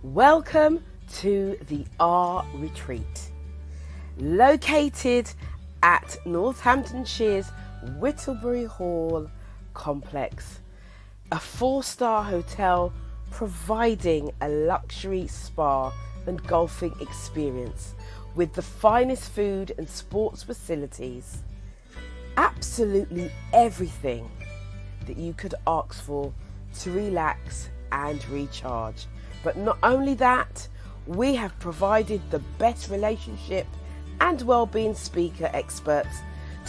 Welcome to the R Retreat, located at Northamptonshire's Whittlebury Hall complex, a 4-star hotel providing a luxury spa and golfing experience with the finest food and sports facilities. Absolutely everything that you could ask for to relax and recharge. But not only that, we have provided the best relationship and well-being speaker experts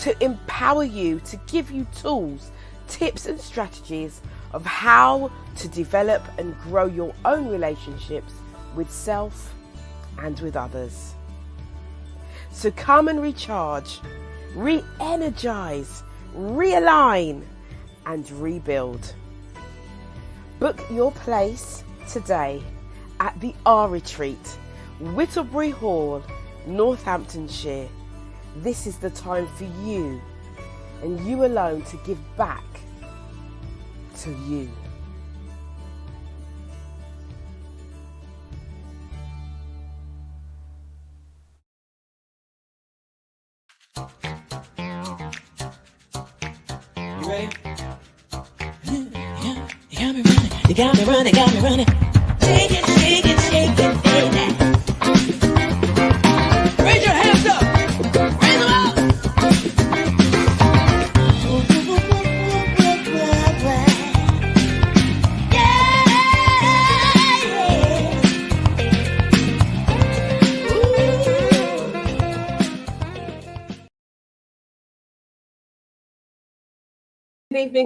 to empower you, to give you tools, tips and strategies of how to develop and grow your own relationships with self and with others. So come and recharge, re-energize, realign and rebuild. Book your place today at the R Retreat, Whittlebury Hall, Northamptonshire. This is the time for you and you alone to give back to you. You ready? You got me running, you got me running, got me running. Shake it, shake it, shake it, baby. Raise your hands up, raise them up.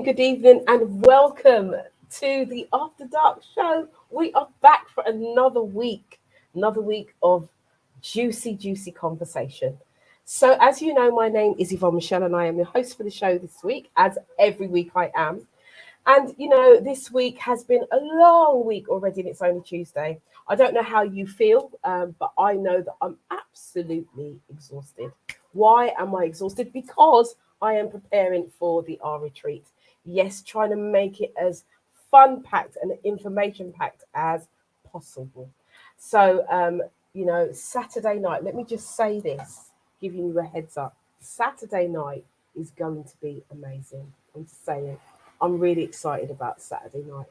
Good evening, and welcome to the After Dark show. We are back for another week of juicy conversation. So as you know, my name is Yvonne Michelle and I am the host for the show this week, as every week I am. And you know, this week has been a long week already and it's only Tuesday. I don't know how you feel, but I know that I'm absolutely exhausted. Why am I exhausted? Because I am preparing for the R Retreat. Yes, trying to make it as fun-packed and information-packed as possible. So, you know, Saturday night, let me just say this, giving you a heads up. Saturday night is going to be amazing. I'm just saying, I'm really excited about Saturday night.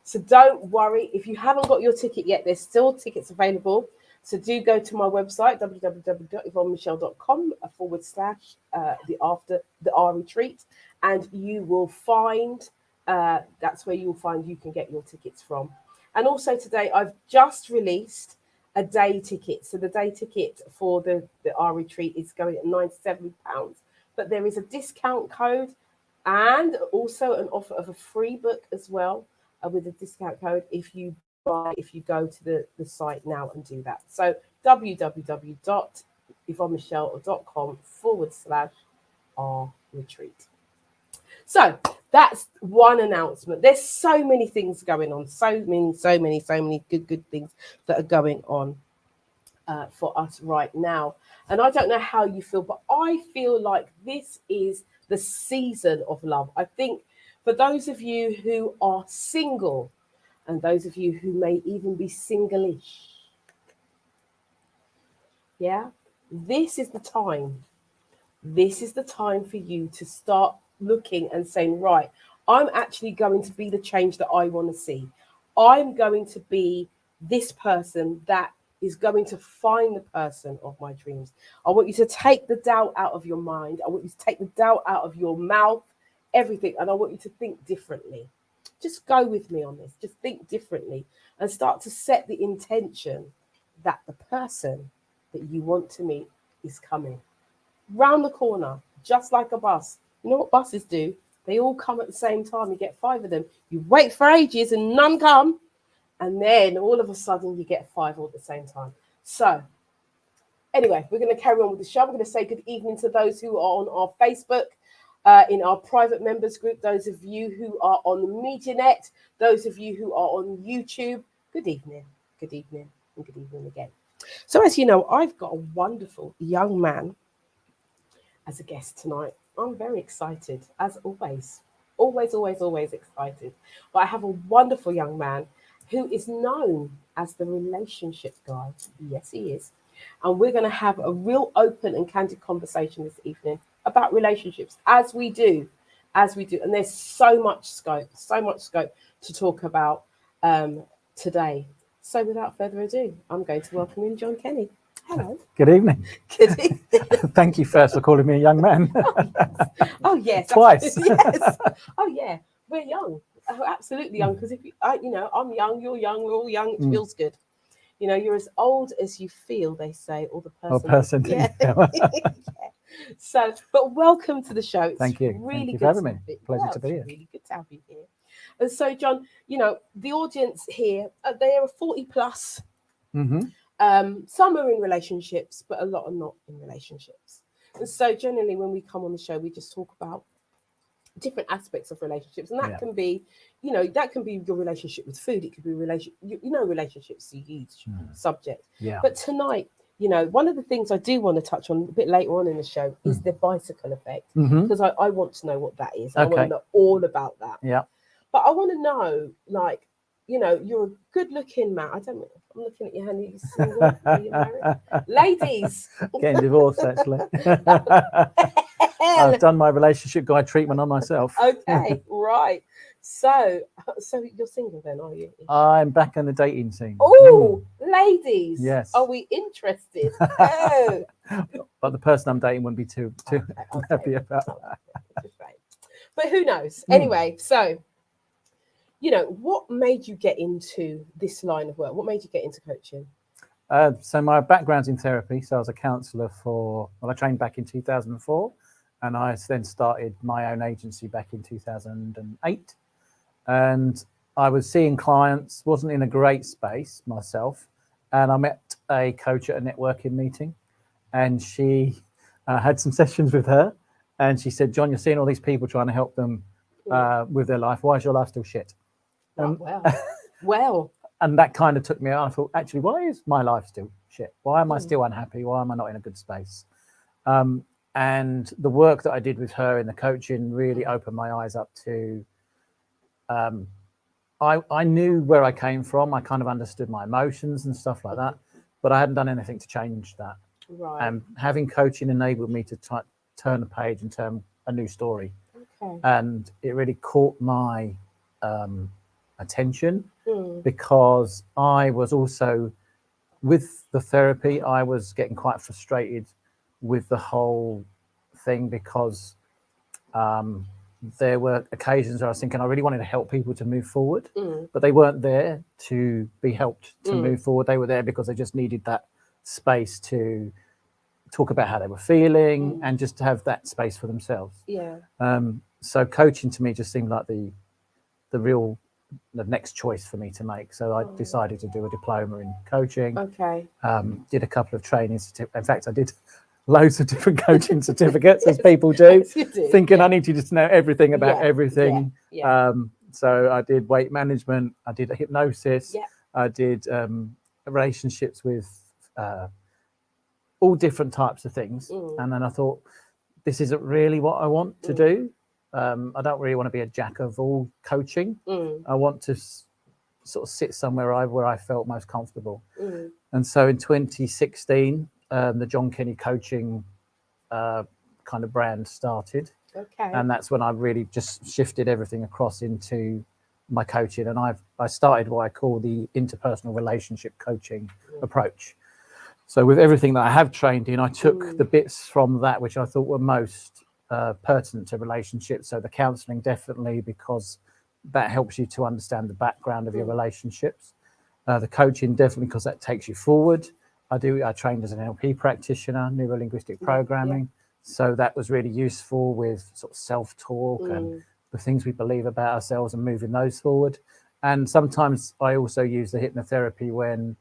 So don't worry, if you haven't got your ticket yet, there's still tickets available. So do go to my website, www.yvonnemichelle.com/the R Retreat, and you will find, that's where you'll find you can get your tickets from. And also today, I've just released a day ticket. So the day ticket for the R Retreat is going at £97, but there is a discount code and also an offer of a free book as well, with a discount code if you go to the site now and do that. So www.yvonneMichelle.com/our-retreat. So that's one announcement. There's so many things going on, so many good things that are going on for us right now. And I don't know how you feel, but I feel like this is the season of love. I think for those of you who are single and those of you who may even be single-ish, yeah, this is the time. This is the time for you to start looking and saying, right, I'm actually going to be the change that I want to see. I'm going to be this person that is going to find the person of my dreams. I want you to take the doubt out of your mind. I want you to take the doubt out of your mouth, everything. And I want you to think differently. Just go with me on this. Just think differently and start to set the intention that the person that you want to meet is coming round the corner, just like a bus. You know what buses do? They all come at the same time. You get 5 of them. You wait for ages and none come. And then all of a sudden you get 5 all at the same time. So anyway, we're going to carry on with the show. We're going to say good evening to those who are on our Facebook, in our private members group, those of you who are on the MediaNet, those of you who are on YouTube. Good evening, and good evening again. So as you know, I've got a wonderful young man as a guest tonight. I'm very excited, as always. Always excited. But I have a wonderful young man who is known as the relationship guy. Yes, he is. And we're going to have a real open and candid conversation this evening about relationships, as we do. And there's so much scope to talk about today. So without further ado, I'm going to welcome in John Kenny. Hello. Good evening. Good evening. Thank you first for calling me a young man. Oh yes. Twice. Yes. Oh yeah. We're young. Oh, absolutely young. Because if you, I'm young, you're young, we're all young. It feels good. You know, you're as old as you feel, they say, or the person. Yeah. Yeah. So, but welcome to the show. It's Thank you. Really Thank you good for having to me. Pleasure to be here. Really good to have you here. And so, John, you know, the audience here, they are 40 plus. Mm-hmm. Some are in relationships, but a lot are not in relationships. And so generally when we come on the show, we just talk about different aspects of relationships. And that can be, you know, that can be your relationship with food. It could be relationships is a huge subject. Yeah. But tonight, you know, one of the things I do want to touch on a bit later on in the show is the bicycle effect. Because I want to know what that is. I want to know all about that. Yeah. But I want to know, like, you know, you're a good-looking man. I'm looking at your hand. Are you single? Are you married? Ladies. Getting divorced, actually. I've done my relationship guide treatment on myself. Okay, right. So you're single then, are you? I'm back in the dating scene. Oh, ladies. Yes. Are we interested? Oh. But the person I'm dating wouldn't be too happy about that. But who knows? Anyway, so, you know, what made you get into this line of work? What made you get into coaching? So my background's in therapy. So I was a counsellor I trained back in 2004. And I then started my own agency back in 2008. And I was seeing clients, wasn't in a great space myself. And I met a coach at a networking meeting. And she had some sessions with her. And she said, John, you're seeing all these people trying to help them with their life. Why is your life still shit? Well. And that kind of took me out. I thought, actually, why is my life still shit? Why am I still unhappy? Why am I not in a good space? And the work that I did with her in the coaching really opened my eyes up to, I knew where I came from. I kind of understood my emotions and stuff like that, but I hadn't done anything to change that. Right. And having coaching enabled me to turn the page and turn a new story. Okay. And it really caught my attention because I was also, with the therapy, I was getting quite frustrated with the whole thing because there were occasions where I was thinking I really wanted to help people to move forward, but they weren't there to be helped to move forward. They were there because they just needed that space to talk about how they were feeling and just to have that space for themselves. Yeah. So coaching to me just seemed like the real the next choice for me to make. So I decided to do a diploma in coaching. Okay. Did a couple of training certificates. In fact, I did loads of different coaching certificates, as people do, Yes, you do, thinking yeah. I need to just know everything about Yeah, everything. yeah. So I did weight management, I did hypnosis, Yeah. I did relationships with all different types of things. And then I thought, this isn't really what I want to do. I don't really want to be a jack of all coaching. I want to sort of sit somewhere where I felt most comfortable. And so in 2016, the John Kenny coaching kind of brand started. Okay. And that's when I really just shifted everything across into my coaching. And I started what I call the interpersonal relationship coaching approach. So with everything that I have trained in, I took the bits from that which I thought were most pertinent to relationships. So the counselling, definitely, because that helps you to understand the background of your relationships. The coaching, definitely, because that takes you forward. I trained as an NLP practitioner, neuro-linguistic programming. So that was really useful with sort of self-talk and the things we believe about ourselves and moving those forward. And sometimes I also use the hypnotherapy when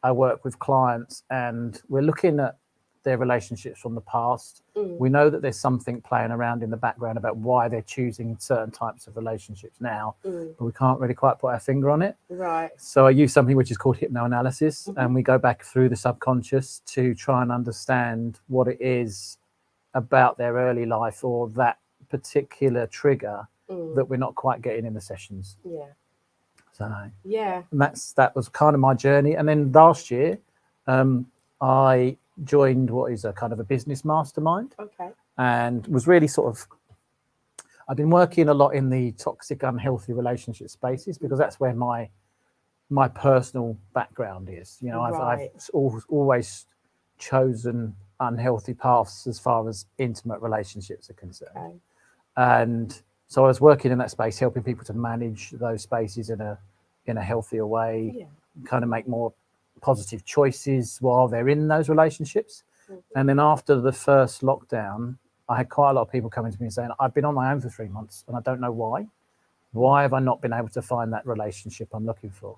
I work with clients and we're looking at their relationships from the past. We know that there's something playing around in the background about why they're choosing certain types of relationships now, but we can't really quite put our finger on it. Right. So I use something which is called hypnoanalysis, and we go back through the subconscious to try and understand what it is about their early life or that particular trigger that we're not quite getting in the sessions. Yeah. So Yeah. and that was kind of my journey. And then last year, I joined what is a kind of a business mastermind. Okay. And was really sort of, I've been working a lot in the toxic, unhealthy relationship spaces because that's where my personal background is. You know, I've always chosen unhealthy paths as far as intimate relationships are concerned. Okay. And so I was working in that space, helping people to manage those spaces in a healthier way, kind of make more positive choices while they're in those relationships. And then after the first lockdown, I had quite a lot of people coming to me and saying, I've been on my own for 3 months and I don't know why. Why have I not been able to find that relationship I'm looking for?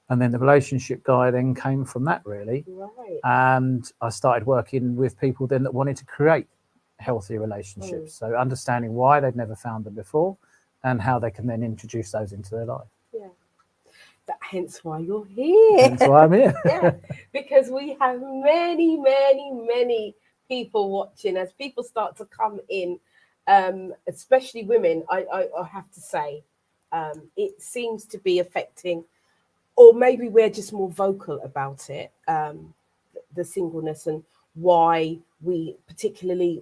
And then the relationship guy then came from that, really. Right. And I started working with people then that wanted to create healthy relationships. So understanding why they'd never found them before and how they can then introduce those into their life. Yeah. Hence why you're here. Hence why I'm here. Yeah, because we have many, many, many people watching. As people start to come in, especially women, I have to say, it seems to be affecting, or maybe we're just more vocal about it, the singleness and why we particularly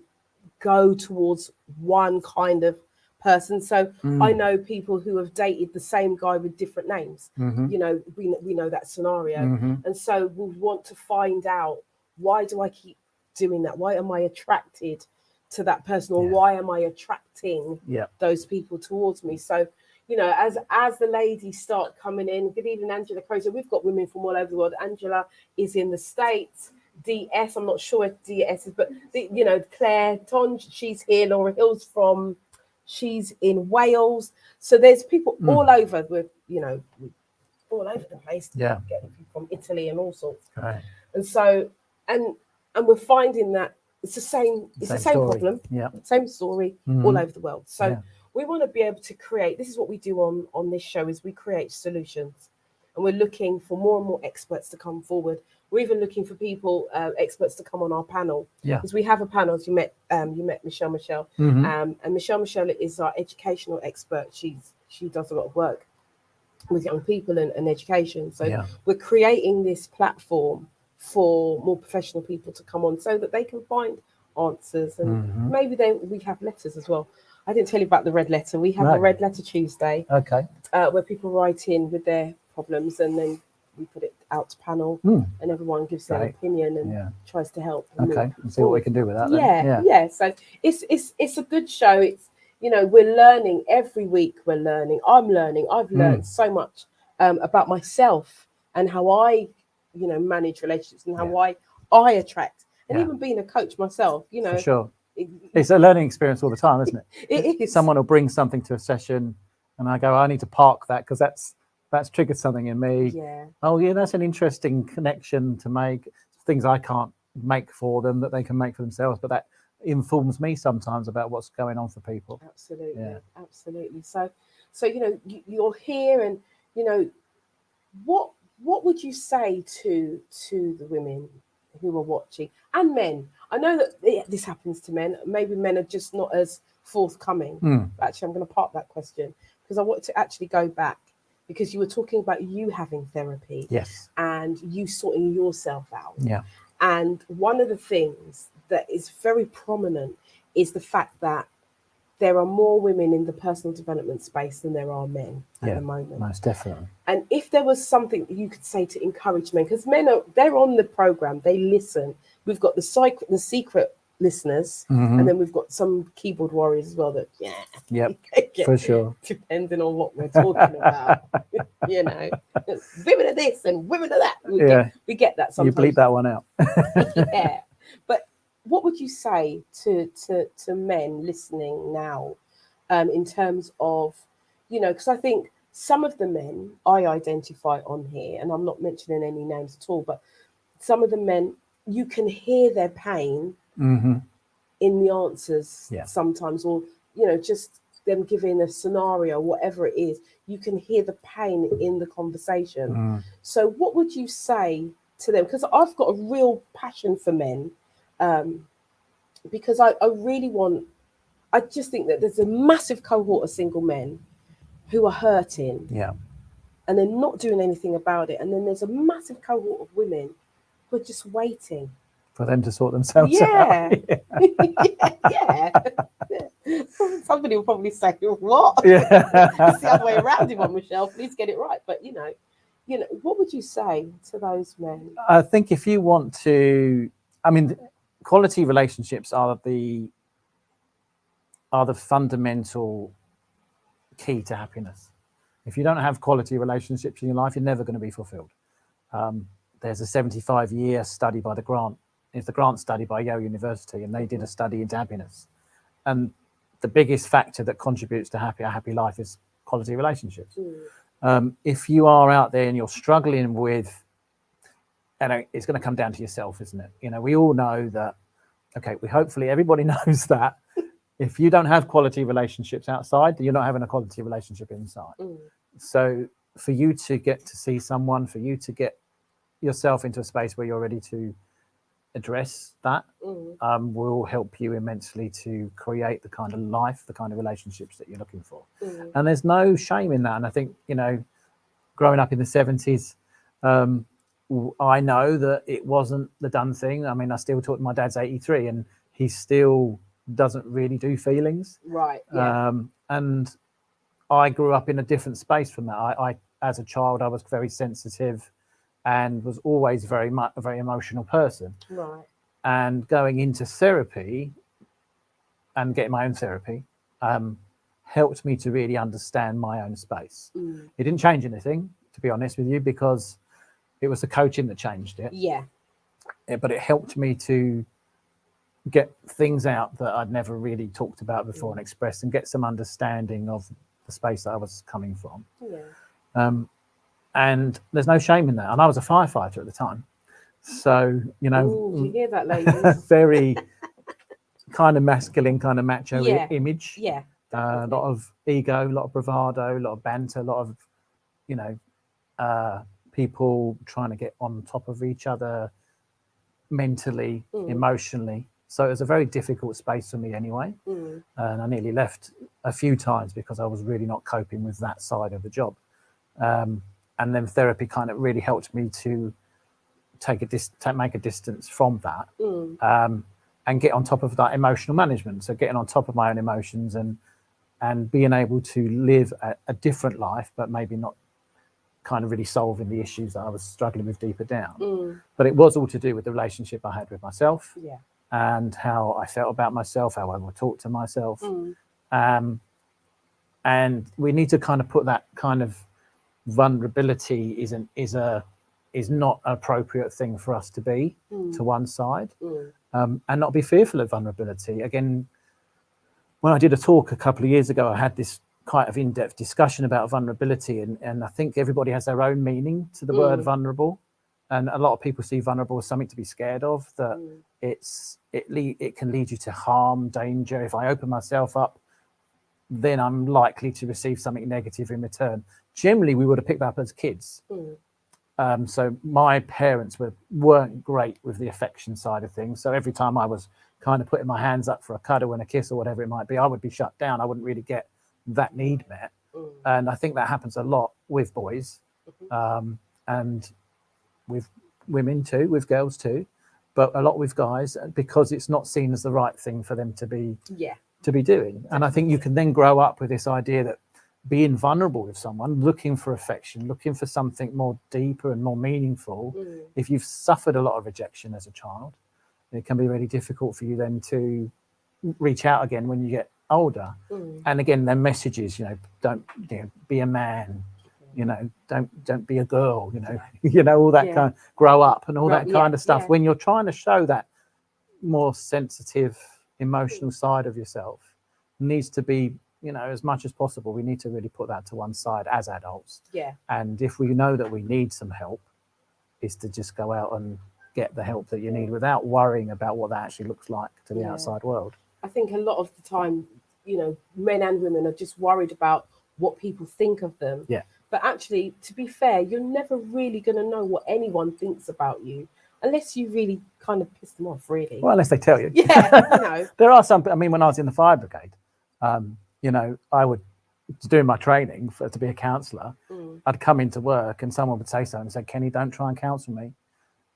go towards one kind of person. So I know people who have dated the same guy with different names. You know, we know that scenario. And so we want to find out, why do I keep doing that? Why am I attracted to that person, or why am I attracting those people towards me? So, you know, as the ladies start coming in, good evening, Angela Crozer. We've got women from all over the world. Angela is in the States. DS, I'm not sure if DS is, but you know, Claire Tonge, she's here. Laura Hill's she's in Wales. So there's people all over with, you know, all over the place. Yeah. Getting people from Italy and all sorts. Right. And so, and we're finding that it's the same problem. Yeah. Same story all over the world. So we want to be able to create, this is what we do on this show, is we create solutions. And we're looking for more and more experts to come forward. We're even looking for people, experts, to come on our panel. Yeah. Because we have a panel, as you met Michelle. And Michelle is our educational expert. She does a lot of work with young people and education. So we're creating this platform for more professional people to come on so that they can find answers. And maybe we have letters as well. I didn't tell you about the red letter. We have a red letter Tuesday. Okay. Where people write in with their problems, and then we put it out to panel, and everyone gives their opinion and tries to help. Okay, and see what we can do with that. Then. Yeah. So it's a good show. It's, you know, we're learning every week. We're learning. I'm learning. I've learned so much about myself and how I, you know, manage relationships and how I attract, and even being a coach myself. You know, for sure. It's a learning experience all the time, isn't it? It is. Someone will bring something to a session and I go, I need to park that because that's triggered something in me. Yeah. Oh yeah, that's an interesting connection to make. Things I can't make for them that they can make for themselves, but that informs me sometimes about what's going on for people. Absolutely. Yeah. Absolutely. So you're here, and you know what would you say to the women who are watching, and men? I know that this happens to men. Maybe men are just not as forthcoming. Mm. Actually, I'm going to park that question because I want to actually go back, because you were talking about you having therapy Yes. and you sorting yourself out. Yeah. And one of the things that is very prominent is the fact that there are more women in the personal development space than there are men at the moment. Most definitely. And if there was something that you could say to encourage men, because they're on the program, they listen. We've got the secret listeners, and then we've got some keyboard warriors as well that Yep, for sure. Depending on what we're talking about, you know, women of this and women of that. We get that sometimes. You bleep that one out. Yeah, but what would you say to men listening now, in terms of, you know, because I think some of the men I identify on here, and I'm not mentioning any names at all, but some of the men, you can hear their pain in the answers sometimes, or, you know, just them giving a scenario, whatever it is, you can hear the pain in the conversation. So what would you say to them? Because I've got a real passion for men, because I really want, I just think that there's a massive cohort of single men who are hurting, and they're not doing anything about it. And then there's a massive cohort of women who are just waiting for them to sort themselves out. Yeah. Somebody will probably say, what? Yeah. It's the other way around, Yvonne Michelle. Please get it right. But you know, what would you say to those men? I think if you want to, I mean, quality relationships are the fundamental key to happiness. If you don't have quality relationships in your life, you're never going to be fulfilled. There's a 75-year study by the Grant study by Yale University, and they did a study into happiness. And the biggest factor that contributes to a happy life is quality relationships. If you are out there and you're struggling with, and it's going to come down to yourself, isn't it? You know, we all know that. Okay, hopefully everybody knows that if you don't have quality relationships outside, you're not having a quality relationship inside. So for you to get to see someone, for you to get yourself into a space where you're ready to address that, will help you immensely to create the kind of life, the kind of relationships that you're looking for. And there's no shame in that. And I think, you know, growing up in the 70s, I know that it wasn't the done thing. I mean, I still talk to my dad's 83 and he still doesn't really do feelings. Right. Yeah. And I grew up in a different space from that. I as a child, I was very sensitive and was always a very emotional person. Right. And going into therapy and getting my own therapy helped me to really understand my own space. It didn't change anything, to be honest with you, because it was the coaching that changed it. Yeah. But it helped me to get things out that I'd never really talked about before and expressed, and get some understanding of the space that I was coming from. Yeah. And there's no shame in that. And I was a firefighter at the time. So, you know, ooh, you hear that, ladies? very kind of masculine, kind of macho image. Yeah. A lot of ego, a lot of bravado, a lot of banter, a lot of, you know, people trying to get on top of each other mentally, emotionally. So it was a very difficult space for me anyway. And I nearly left a few times because I was really not coping with that side of the job. And then therapy kind of really helped me to make a distance from that, and get on top of that emotional management. So getting on top of my own emotions and being able to live a different life, but maybe not kind of really solving the issues that I was struggling with deeper down. But it was all to do with the relationship I had with myself, and how I felt about myself, how I would talk to myself. And we need to kind of put that kind of vulnerability is not an appropriate thing for us to be to one side, and not be fearful of vulnerability. Again, when I did a talk a couple of years ago, I had this kind of in-depth discussion about vulnerability, and I think everybody has their own meaning to the word vulnerable, and a lot of people see vulnerable as something to be scared of, that it can lead you to harm, danger. If I open myself up, then I'm likely to receive something negative in return. Generally, we would have picked that up as kids. So my parents weren't great with the affection side of things. So every time I was kind of putting my hands up for a cuddle and a kiss or whatever it might be, I would be shut down. I wouldn't really get that need met. And I think that happens a lot with boys, and with women too, with girls too, but a lot with guys, because it's not seen as the right thing for them to be doing. And I think you can then grow up with this idea that being vulnerable with someone, looking for affection, looking for something more deeper and more meaningful, if you've suffered a lot of rejection as a child, it can be really difficult for you then to reach out again when you get older. And again, their messages, don't be a man, don't be a girl, all that kind of grow up and all that kind of stuff. When you're trying to show that more sensitive, emotional side of yourself, needs to be, as much as possible, we need to really put that to one side as adults. And if we know that we need some help, is to just go out and get the help that you need without worrying about what that actually looks like to the outside world. I think a lot of the time, men and women are just worried about what people think of them. But actually, to be fair, you're never really going to know what anyone thinks about you unless you really kind of piss them off, really. Well, unless they tell you. There are some, when I was in the fire brigade, I would, doing my training to be a counsellor, I'd come into work and someone would say something and say, Kenny, don't try and counsel me.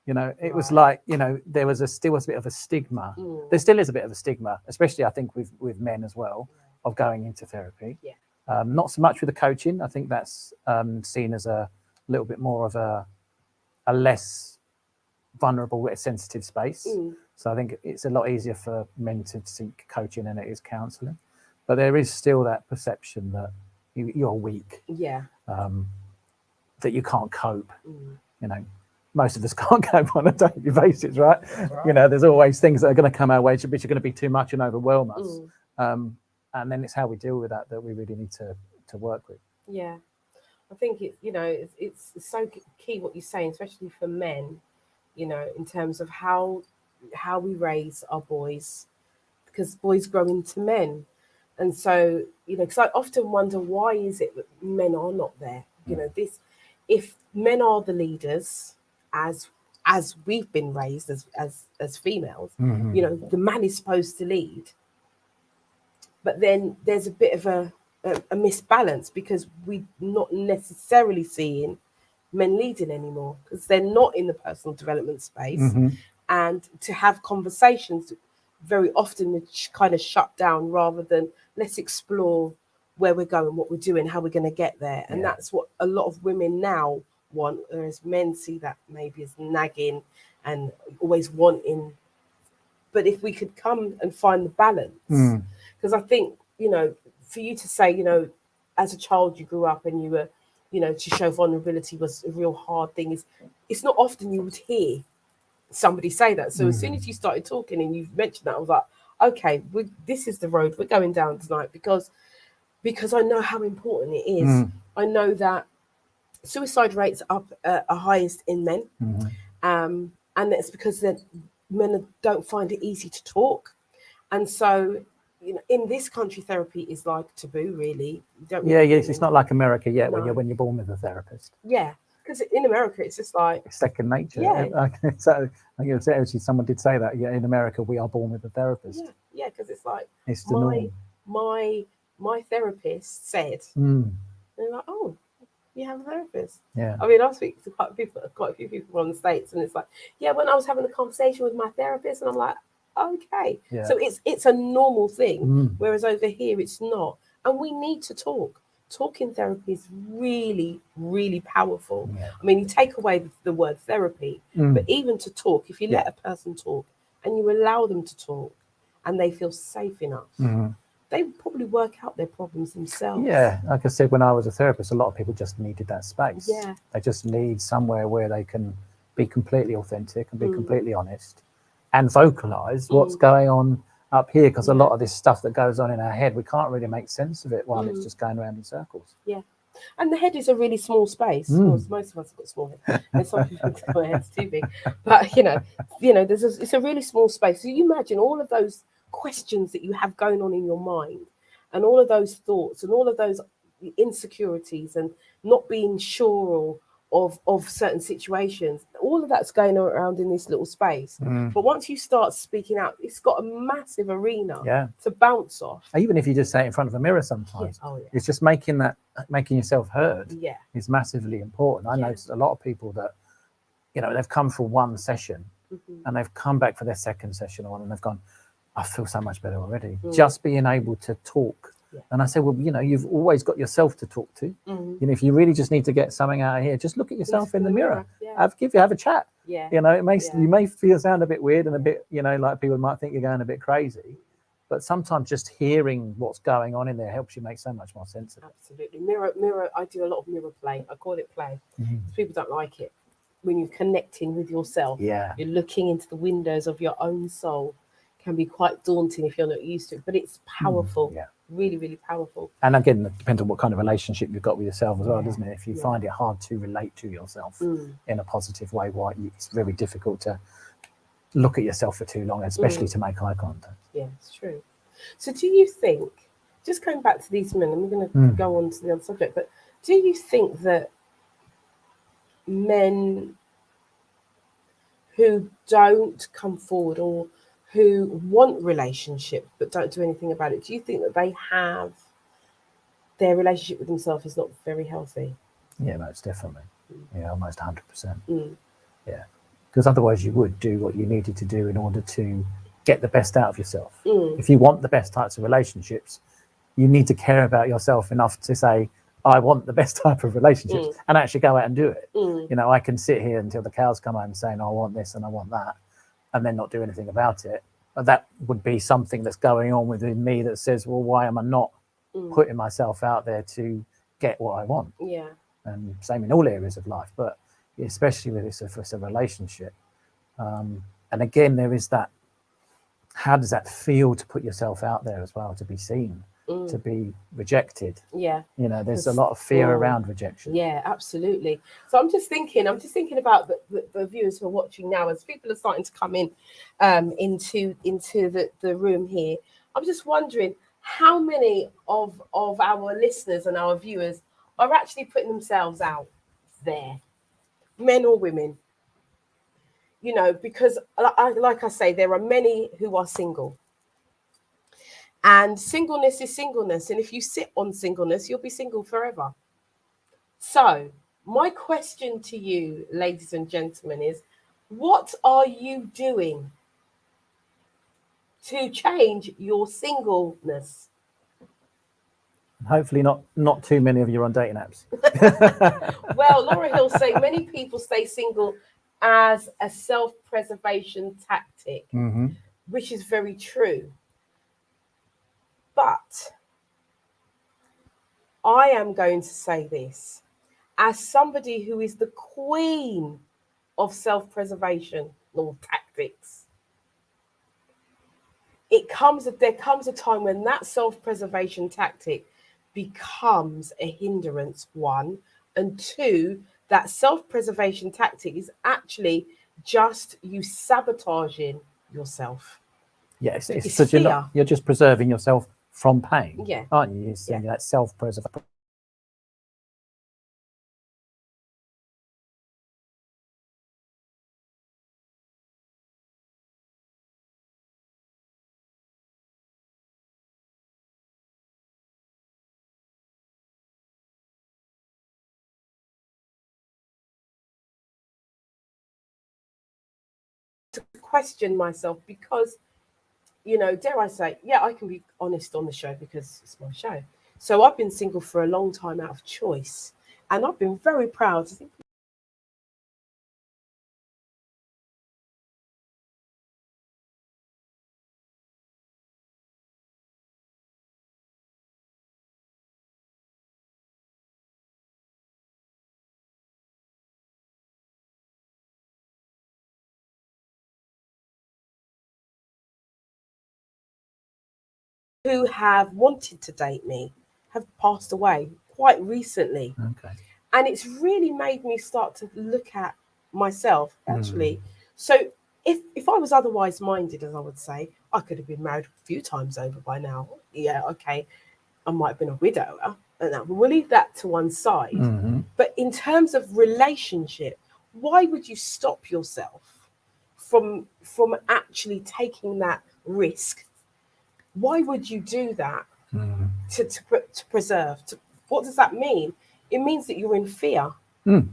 It was like, there was still was a bit of a stigma. There still is a bit of a stigma, especially I think with men as well, of going into therapy. Not so much with the coaching. I think that's seen as a little bit more of a less vulnerable, sensitive space. So I think it's a lot easier for men to seek coaching than it is counselling. But there is still that perception that you're weak, that you can't cope. Most of us can't cope on a daily basis, right? There's always things that are going to come our way, which are going to be too much and overwhelm us. And then it's how we deal with that we really need to work with. I think it's so key what you're saying, especially for men, in terms of how we raise our boys, because boys grow into men. And so, because I often wonder, why is it that men are not there? If men are the leaders, as we've been raised as females, the man is supposed to lead. But then there's a bit of a misbalance, because we're not necessarily seeing men leading anymore, because they're not in the personal development space. And to have conversations very often it's kind of shut down, rather than let's explore where we're going, what we're doing, how we're going to get there. And that's what a lot of women now want, whereas men see that maybe as nagging and always wanting. But if we could come and find the balance, because I think, for you to say, as a child you grew up and you were, to show vulnerability was a real hard thing, it's not often you would hear somebody say that. So as soon as you started talking and you mentioned that, I was like, okay, this is the road we're going down tonight, because I know how important it is. I know that suicide rates are highest in men, and it's because that men don't find it easy to talk. And so, in this country, therapy is like taboo, really. It's not like America yet, when you're born with a therapist. Because in America, it's just like it's second nature. So actually, someone did say that. In America, we are born with a therapist. Because it's like it's the norm. My therapist said, and they're like, oh, you have a therapist. I mean, I speak to quite a few people from the States, and it's like, when I was having a conversation with my therapist, and I'm like, okay. So it's a normal thing, whereas over here it's not, and we need to talk. Talking therapy is really, really powerful. I mean, you take away the word therapy, but even to talk, if you let a person talk and you allow them to talk and they feel safe enough, they probably work out their problems themselves. Like I said, when I was a therapist, a lot of people just needed that space. They just need somewhere where they can be completely authentic and be completely honest and vocalize what's going on up here, because a Yeah. lot of this stuff that goes on in our head, we can't really make sense of it while it's just going around in circles. And the head is a really small space. Well, most of us have got small heads, and some people have got heads too big. But it's a really small space. So you imagine all of those questions that you have going on in your mind, and all of those thoughts, and all of those insecurities, and not being sure of certain situations. All of that's going around in this little space. But once you start speaking out, it's got a massive arena Yeah. to bounce off. Even if you just say it in front of a mirror sometimes, it's just making yourself heard is massively important. I noticed a lot of people that, they've come for one session and they've come back for their second session on and they've gone, I feel so much better already. Just being able to talk. And I say, well, you've always got yourself to talk to. If you really just need to get something out of here, just look at yourself in the mirror. Have a chat. It makes you may sound a bit weird and a bit, like people might think you're going a bit crazy, but sometimes just hearing what's going on in there helps you make so much more sense of it. Absolutely. Mirror. I do a lot of mirror play. I call it play. People don't like it. When you're connecting with yourself, you're looking into the windows of your own soul. Can be quite daunting if you're not used to it, but it's powerful. Really, really powerful. And again, it depends on what kind of relationship you've got with yourself as well, doesn't it? If you find it hard to relate to yourself in a positive way, it's very difficult to look at yourself for too long, especially to make eye contact. Yeah, it's true. So do you think, just going back to these men, and we're going to go on to the other subject, but do you think that men who don't come forward or who want relationship but don't do anything about it, do you think that their relationship with themselves is not very healthy? Yeah, most definitely. Yeah, almost 100%. Yeah, because otherwise you would do what you needed to do in order to get the best out of yourself. If you want the best types of relationships, you need to care about yourself enough to say, I want the best type of relationships, and actually go out and do it. I can sit here until the cows come home saying, I want this and I want that, and then not do anything about it. But that would be something that's going on within me that says, well, why am I not putting myself out there to get what I want? Yeah. And same in all areas of life, but especially with this, if it's a relationship. And again, there is that, how does that feel to put yourself out there as well, to be seen, to be rejected? Yeah. There's a lot of fear around rejection. Yeah, absolutely. So I'm just thinking about the viewers who are watching now, as people are starting to come in into the room here. I'm just wondering how many of our listeners and our viewers are actually putting themselves out there, men or women. Because like I say, there are many who are single. And singleness is singleness. And if you sit on singleness, you'll be single forever. So my question to you, ladies and gentlemen, is what are you doing to change your singleness? Hopefully not too many of you on dating apps. Well, Laura Hill saying many people stay single as a self-preservation tactic, which is very true. But I am going to say this as somebody who is the queen of self-preservation or tactics. There comes a time when that self-preservation tactic becomes a hindrance, one, and two, that self-preservation tactic is actually just you sabotaging yourself. Yes, It's so fear. you're just preserving yourself from pain, Yeah. aren't you? You're saying that self-preservation. To question myself because, dare I say, I can be honest on the show because it's my show. So I've been single for a long time out of choice, and I've been very proud to think who have wanted to date me have passed away quite recently. Okay. And it's really made me start to look at myself, actually. Mm. So if I was otherwise minded, as I would say, I could have been married a few times over by now. Yeah, okay, I might have been a widower, and we'll leave that to one side. Mm-hmm. But in terms of relationship, why would you stop yourself from actually taking that risk? Why would you do that Mm. to preserve? What does that mean? It means that you're in fear, Mm.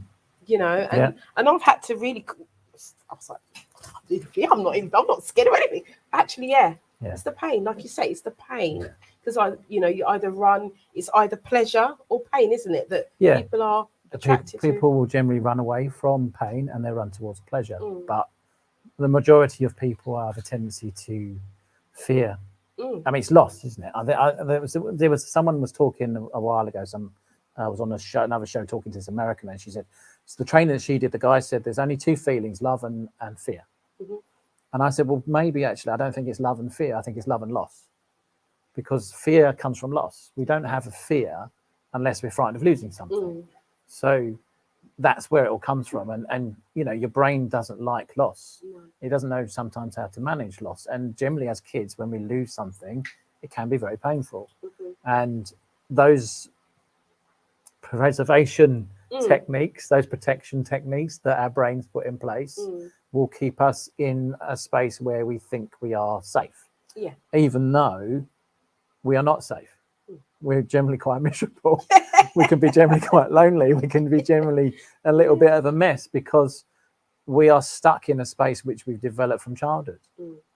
you know, Yeah. and I've had to really. I was like, I'm in fear. I'm not scared of anything. Actually, yeah, Yeah. it's the pain, like you say, it's the pain. Because you either run, it's either pleasure or pain, isn't it? That Yeah. people are attracted to. People will generally run away from pain and they run towards pleasure. Mm. But the majority of people have a tendency to fear. Mm. I mean, it's loss, isn't it? There was someone was talking a while ago. I was on another show talking to this American, and she said, it's the training that she did. The guy said, there's only two feelings, love and fear. Mm-hmm. And I said, well, maybe actually, I don't think it's love and fear. I think it's love and loss, because fear comes from loss. We don't have a fear unless we're frightened of losing something. Mm. So that's where it all comes from. And your brain doesn't like loss. No. It doesn't know sometimes how to manage loss. And generally as kids, when we lose something, it can be very painful. Mm-hmm. And those preservation techniques, those protection techniques that our brains put in place will keep us in a space where we think we are safe. Yeah. Even though we are not safe. We're generally quite miserable. We can be generally quite lonely. We can be generally a little bit of a mess because we are stuck in a space which we've developed from childhood.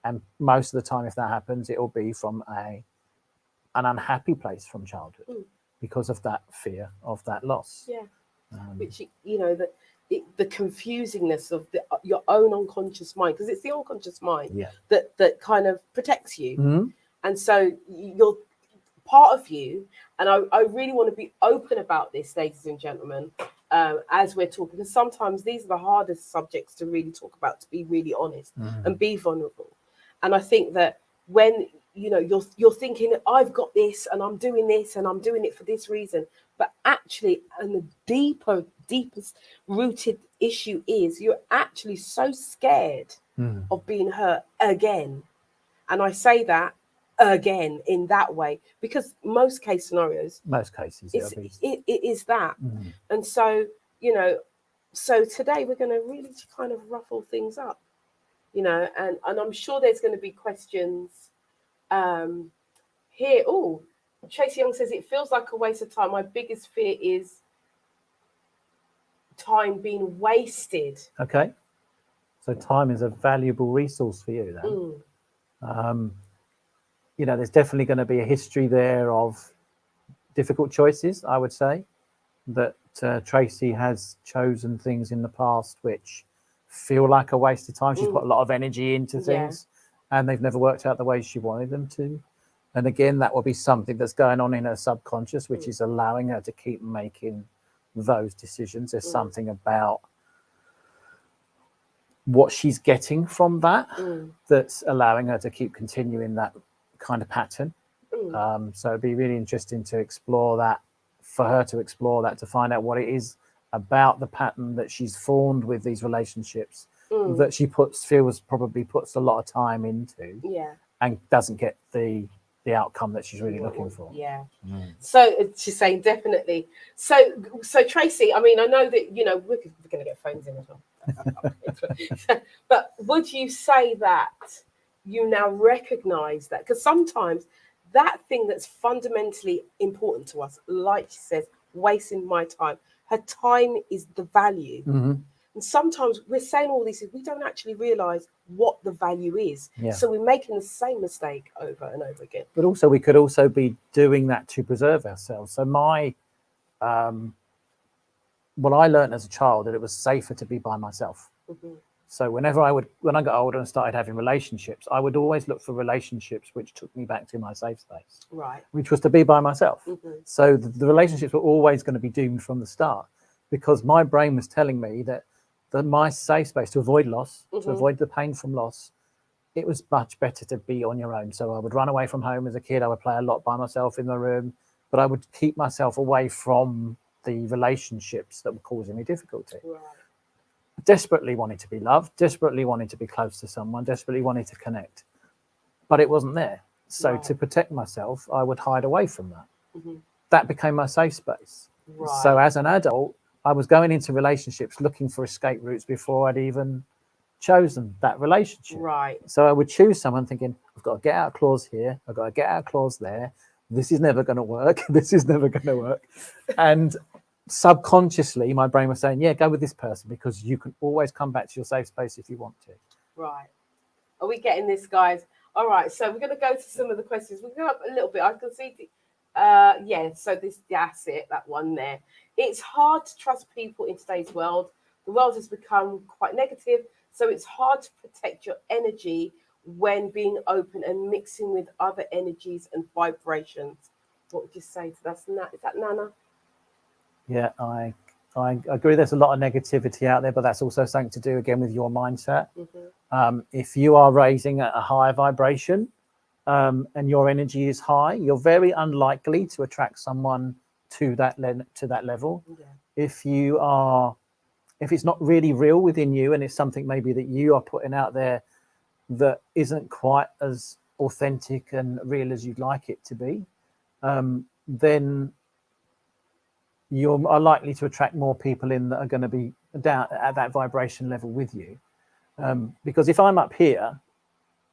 And most of the time, if that happens, it will be from an unhappy place from childhood because of that fear of that loss. Yeah. Which, the confusingness of your own unconscious mind, because it's the unconscious mind that kind of protects you. Mm-hmm. And so you're part of you, and I really want to be open about this, ladies and gentlemen, as we're talking, because sometimes these are the hardest subjects to really talk about, to be really honest and be vulnerable. And I think that when you're thinking, I've got this and I'm doing this and I'm doing it for this reason, but actually, and the deepest rooted issue is you're actually so scared of being hurt again. And I say that again in that way because most cases it is that. And so so today we're going to really kind of ruffle things up, and I'm sure there's going to be questions here. Oh, Tracy Young says, it feels like a waste of time. My biggest fear is time being wasted. Okay, so time is a valuable resource for you then. There's definitely going to be a history there of difficult choices, I would say, that Tracy has chosen things in the past which feel like a waste of time. She's put a lot of energy into things and they've never worked out the way she wanted them to. And again, that will be something that's going on in her subconscious, which is allowing her to keep making those decisions. There's something about what she's getting from that that's allowing her to keep continuing that kind of pattern. So it'd be really interesting to explore that, for her to explore that, to find out what it is about the pattern that she's formed with these relationships that she probably puts a lot of time into and doesn't get the outcome that she's really looking for. So she's saying definitely. So Tracy, I mean, I know that we're going to get phones in as well. But would you say that you now recognize that? Because sometimes that thing that's fundamentally important to us, like she says, wasting my time, her time is the value. And sometimes we're saying all these things, we don't actually realize what the value is. So we're making the same mistake over and over again. But also, we could also be doing that to preserve ourselves. So what I learned as a child, that it was safer to be by myself. So when I got older and started having relationships, I would always look for relationships which took me back to my safe space, which was to be by myself. So the relationships were always going to be doomed from the start, because my brain was telling me that my safe space, to avoid loss, to avoid the pain from loss, it was much better to be on your own. So I would run away from home as a kid. I would play a lot by myself in the room, but I would keep myself away from the relationships that were causing me difficulty. Right. Desperately wanted to be loved, desperately wanted to be close to someone, desperately wanted to connect, but it wasn't there. So Right. to protect myself, I would hide away from that. Mhm. That became my safe space. Right. So as an adult, I was going into relationships looking for escape routes before I'd even chosen that relationship. Right. So I would choose someone thinking, I've got a get out clause here, I've got a get out clause there. This is never going to work. This is never going to work. And subconsciously, my brain was saying, yeah, go with this person because you can always come back to your safe space if you want to. Right. Are we getting this, guys? All right. So we're going to go to some of the questions. We'll go up a little bit. I can see. Yeah. So that's it. That one there. It's hard to trust people in today's world. The world has become quite negative, so it's hard to protect your energy when being open and mixing with other energies and vibrations. What would you say to that? Is that Nana? Yeah, I agree. There's a lot of negativity out there, but that's also something to do again with your mindset. Mm-hmm. If you are raising at a higher vibration and your energy is high, you're very unlikely to attract someone to that level. Yeah. If it's not really real within you and it's something maybe that you are putting out there that isn't quite as authentic and real as you'd like it to be, then you are likely to attract more people in that are going to be down at that vibration level with you. Because if I'm up here,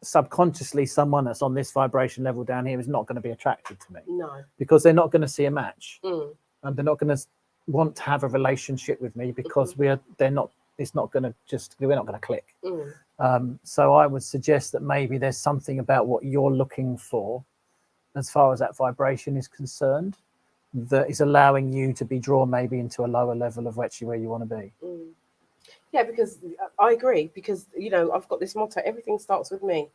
subconsciously someone that's on this vibration level down here is not going to be attracted to me. No. Because they're not going to see a match. Mm. And they're not going to want to have a relationship with me because we're not going to click. Mm. So I would suggest that maybe there's something about what you're looking for as far as that vibration is concerned that is allowing you to be drawn maybe into a lower level of actually where you want to be. Mm. Yeah, because I agree, because I've got this motto: everything starts with me.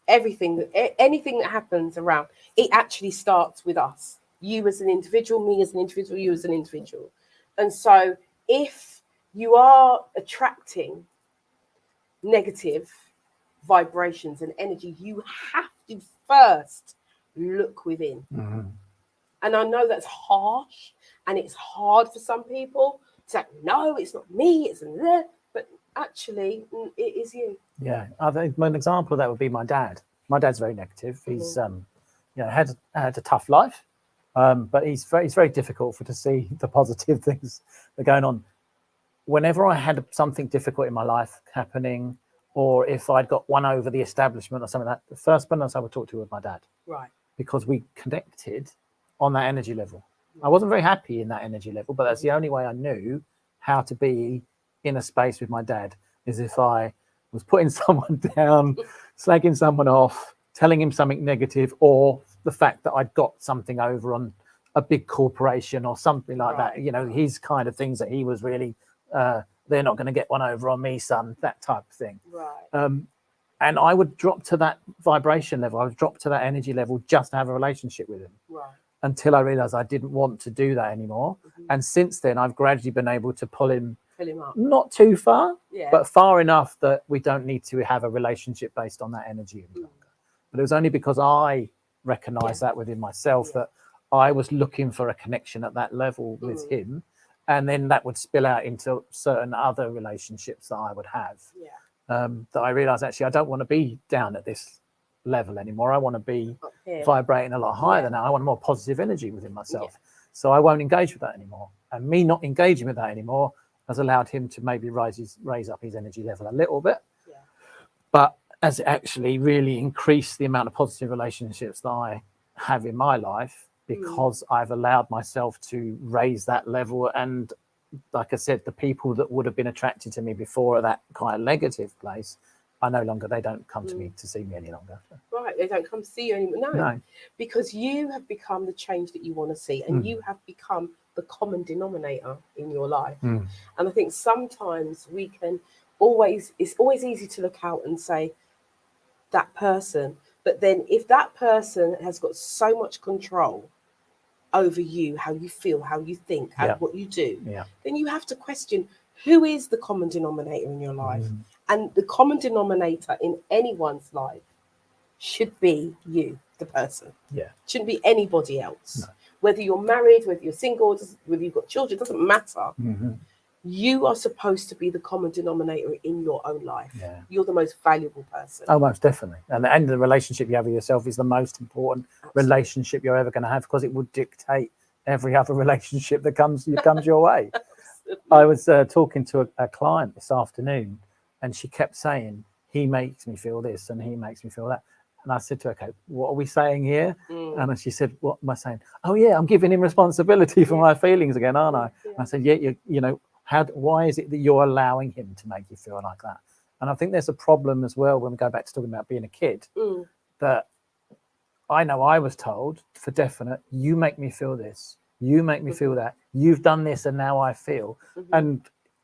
Anything that happens around, it actually starts with us. You as an individual, me as an individual, you as an individual. And so if you are attracting negative vibrations and energy, you have to first look within. Mm-hmm. And I know that's harsh and it's hard for some people to say, no, it's not me, it's there. But actually, it is you. Yeah. I think an example of that would be my dad. My dad's very negative. He's had a tough life. But it's very difficult to see the positive things that are going on. Whenever I had something difficult in my life happening, or if I'd got one over the establishment or something like that, the first person I would talk to was my dad. Right. Because we connected on that energy level. I wasn't very happy in that energy level, but that's the only way I knew how to be in a space with my dad, is if I was putting someone down, slagging someone off, telling him something negative, or the fact that I'd got something over on a big corporation or something like that. His kind of things that he was really, they're not going to get one over on me, son, that type of thing. Right. And I would drop to that vibration level. I would drop to that energy level just to have a relationship with him. Right. Until I realized I didn't want to do that anymore. Mm-hmm. And since then, I've gradually been able to pull him up. Not too far, yeah, but far enough that we don't need to have a relationship based on that energy any longer. But it was only because I recognized that within myself that I was looking for a connection at that level with him. And then that would spill out into certain other relationships that I would have. Yeah. That I realized, actually, I don't want to be down at this level anymore. I want to be vibrating a lot higher than that. I want more positive energy within myself. So I won't engage with that anymore. And me not engaging with that anymore has allowed him to maybe raise up his energy level a little bit. Yeah. But has actually really increased the amount of positive relationships that I have in my life, because I've allowed myself to raise that level. And like I said, the people that would have been attracted to me before at that kind of negative place, they don't come to me to see me any longer. Right, they don't come to see you anymore. No, because you have become the change that you want to see, and you have become the common denominator in your life. And I think sometimes it's always easy to look out and say that person, but then if that person has got so much control over you, how you feel, how you think, what you do, then you have to question, who is the common denominator in your life? And the common denominator in anyone's life should be you, the person. Yeah. Shouldn't be anybody else. No. Whether you're married, whether you're single, whether you've got children, it doesn't matter. Mm-hmm. You are supposed to be the common denominator in your own life. Yeah. You're the most valuable person. Oh, most definitely. And the end of the relationship you have with yourself is the most important relationship you're ever going to have, because it would dictate every other relationship that comes your way. I was talking to a client this afternoon, and she kept saying, he makes me feel this and he makes me feel that. And I said to her, okay, what are we saying here? And she said, what am I saying? Oh, yeah, I'm giving him responsibility for my feelings again, aren't I? And I said, yeah, you know, why is it that you're allowing him to make you feel like that? And I think there's a problem as well when we go back to talking about being a kid, that I know I was told for definite, you make me feel this, you make me feel that, you've done this and now I feel. And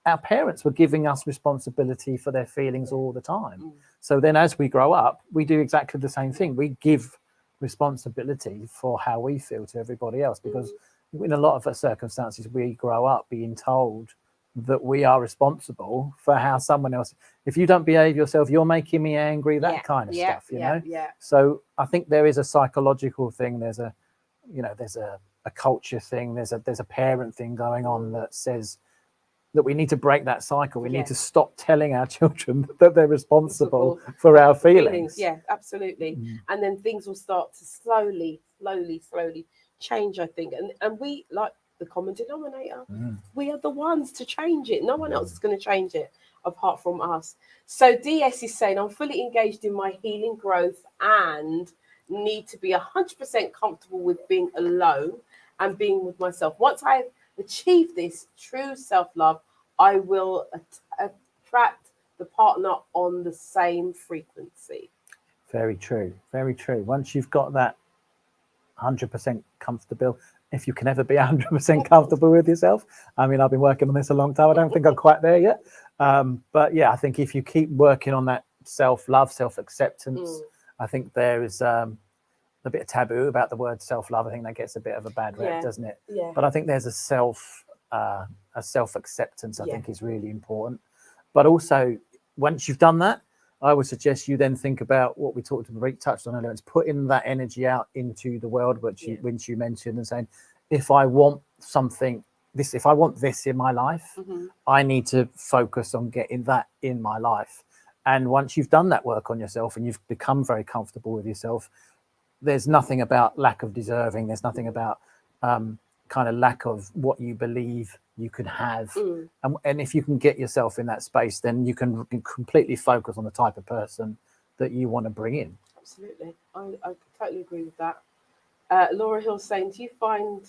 our parents were giving us responsibility for their feelings all the time. So then as we grow up, we do exactly the same thing. We give responsibility for how we feel to everybody else, because in a lot of circumstances, we grow up being told that we are responsible for how someone else, if you don't behave yourself, you're making me angry, that kind of stuff, you know? So I think there is a psychological thing. There's a, you know, there's a culture thing. There's a parent thing going on that says that we need to break that cycle. We need to stop telling our children that they're responsible for our feelings. Yeah, absolutely. And then things will start to slowly change, I think. And we, like the common denominator, we are the ones to change it. No one else is going to change it apart from us. So DS is saying, I'm fully engaged in my healing growth and need to be 100% comfortable with being alone and being with myself. Once I've achieved this true self-love, I will attract the partner on the same frequency. Very true. Very true. Once you've got that 100% comfortable, if you can ever be 100% comfortable with yourself. I mean, I've been working on this a long time. I don't think I'm quite there yet. But yeah, I think if you keep working on that self-love, self-acceptance, I think there is a bit of taboo about the word self-love. I think that gets a bit of a bad rep, doesn't it? Yeah. But I think there's a self-acceptance, I think, is really important. But also, once you've done that, I would suggest you then think about what we touched on earlier. It's putting that energy out into the world, which you mentioned, and saying, if I want something, if I want this in my life, I need to focus on getting that in my life. And once you've done that work on yourself and you've become very comfortable with yourself, there's nothing about lack of deserving. There's nothing about kind of lack of what you believe you could have. And if you can get yourself in that space, then you can completely focus on the type of person that you want to bring in. Absolutely. I totally agree with that. Laura Hill saying, do you find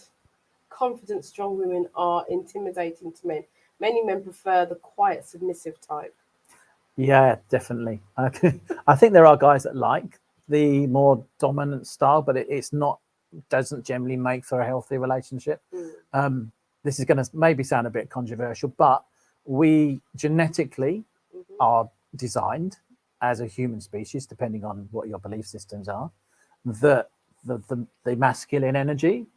confident, strong women are intimidating to men? Many men prefer the quiet, submissive type. Yeah, definitely. I think there are guys that like the more dominant style, but it's not, doesn't generally make for a healthy relationship. This is going to maybe sound a bit controversial, but we genetically are designed as a human species, depending on what your belief systems are, that the masculine energy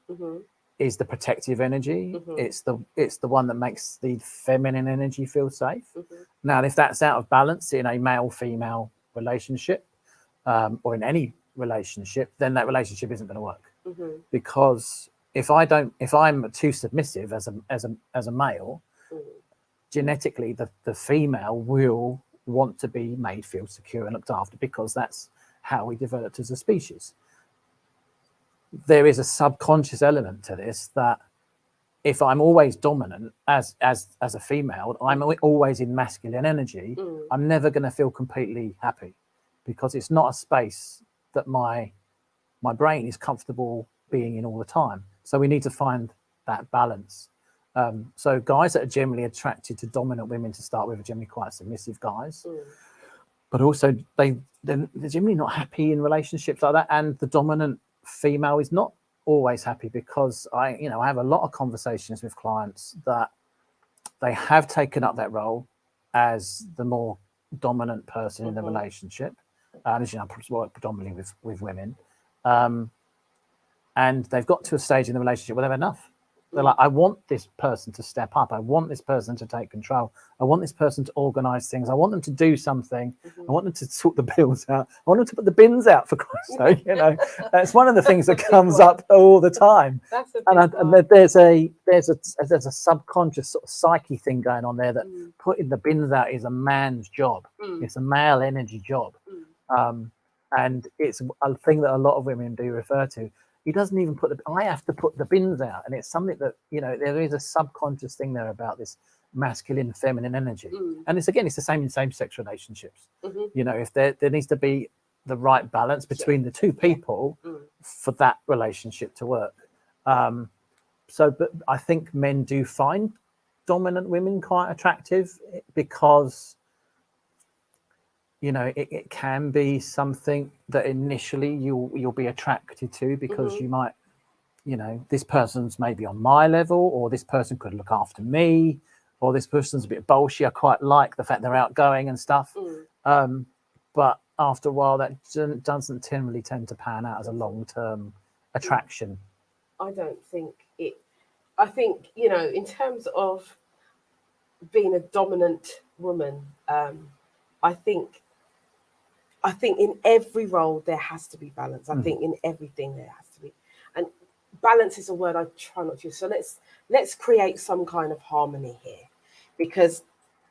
is the protective energy. It's the one that makes the feminine energy feel safe. Now, if that's out of balance in a male-female relationship, or in any relationship, then that relationship isn't going to work. Because if I'm too submissive as a male, genetically the female will want to be made feel secure and looked after, because that's how we developed as a species. There is a subconscious element to this, that if I'm always dominant as a female, I'm always in masculine energy, I'm never going to feel completely happy, because it's not a space that my brain is comfortable being in all the time. So we need to find that balance. So guys that are generally attracted to dominant women to start with are generally quite submissive guys, but also they're generally not happy in relationships like that. And the dominant female is not always happy, because I have a lot of conversations with clients that they have taken up that role as the more dominant person in the relationship. As you know, predominantly with women. And they've got to a stage in the relationship where they've had enough. They're like, I want this person to step up. I want this person to take control. I want this person to organise things. I want them to do something. I want them to sort the bills out. I want them to put the bins out, for Christ's sake. You know, it's one of the things that comes up all the time. That's a big And there's a subconscious sort of psyche thing going on there that putting the bins out is a man's job. It's a male energy job. And it's a thing that a lot of women do refer to. He doesn't even I have to put the bins out. And it's something that, you know, there is a subconscious thing there about this masculine, feminine energy. And it's the same in same-sex relationships. You know, if there needs to be the right balance between the two people for that relationship to work. But I think men do find dominant women quite attractive because, you know, it can be something that initially you'll be attracted to because you might, you know, this person's maybe on my level, or this person could look after me, or this person's a bit bolshy. I quite like the fact they're outgoing and stuff. But after a while, that doesn't generally tend to pan out as a long-term attraction. I don't think it. I think, you know, in terms of being a dominant woman, I think in every role there has to be balance. I think in everything there has to be, and balance is a word I try not to use. So let's create some kind of harmony here, because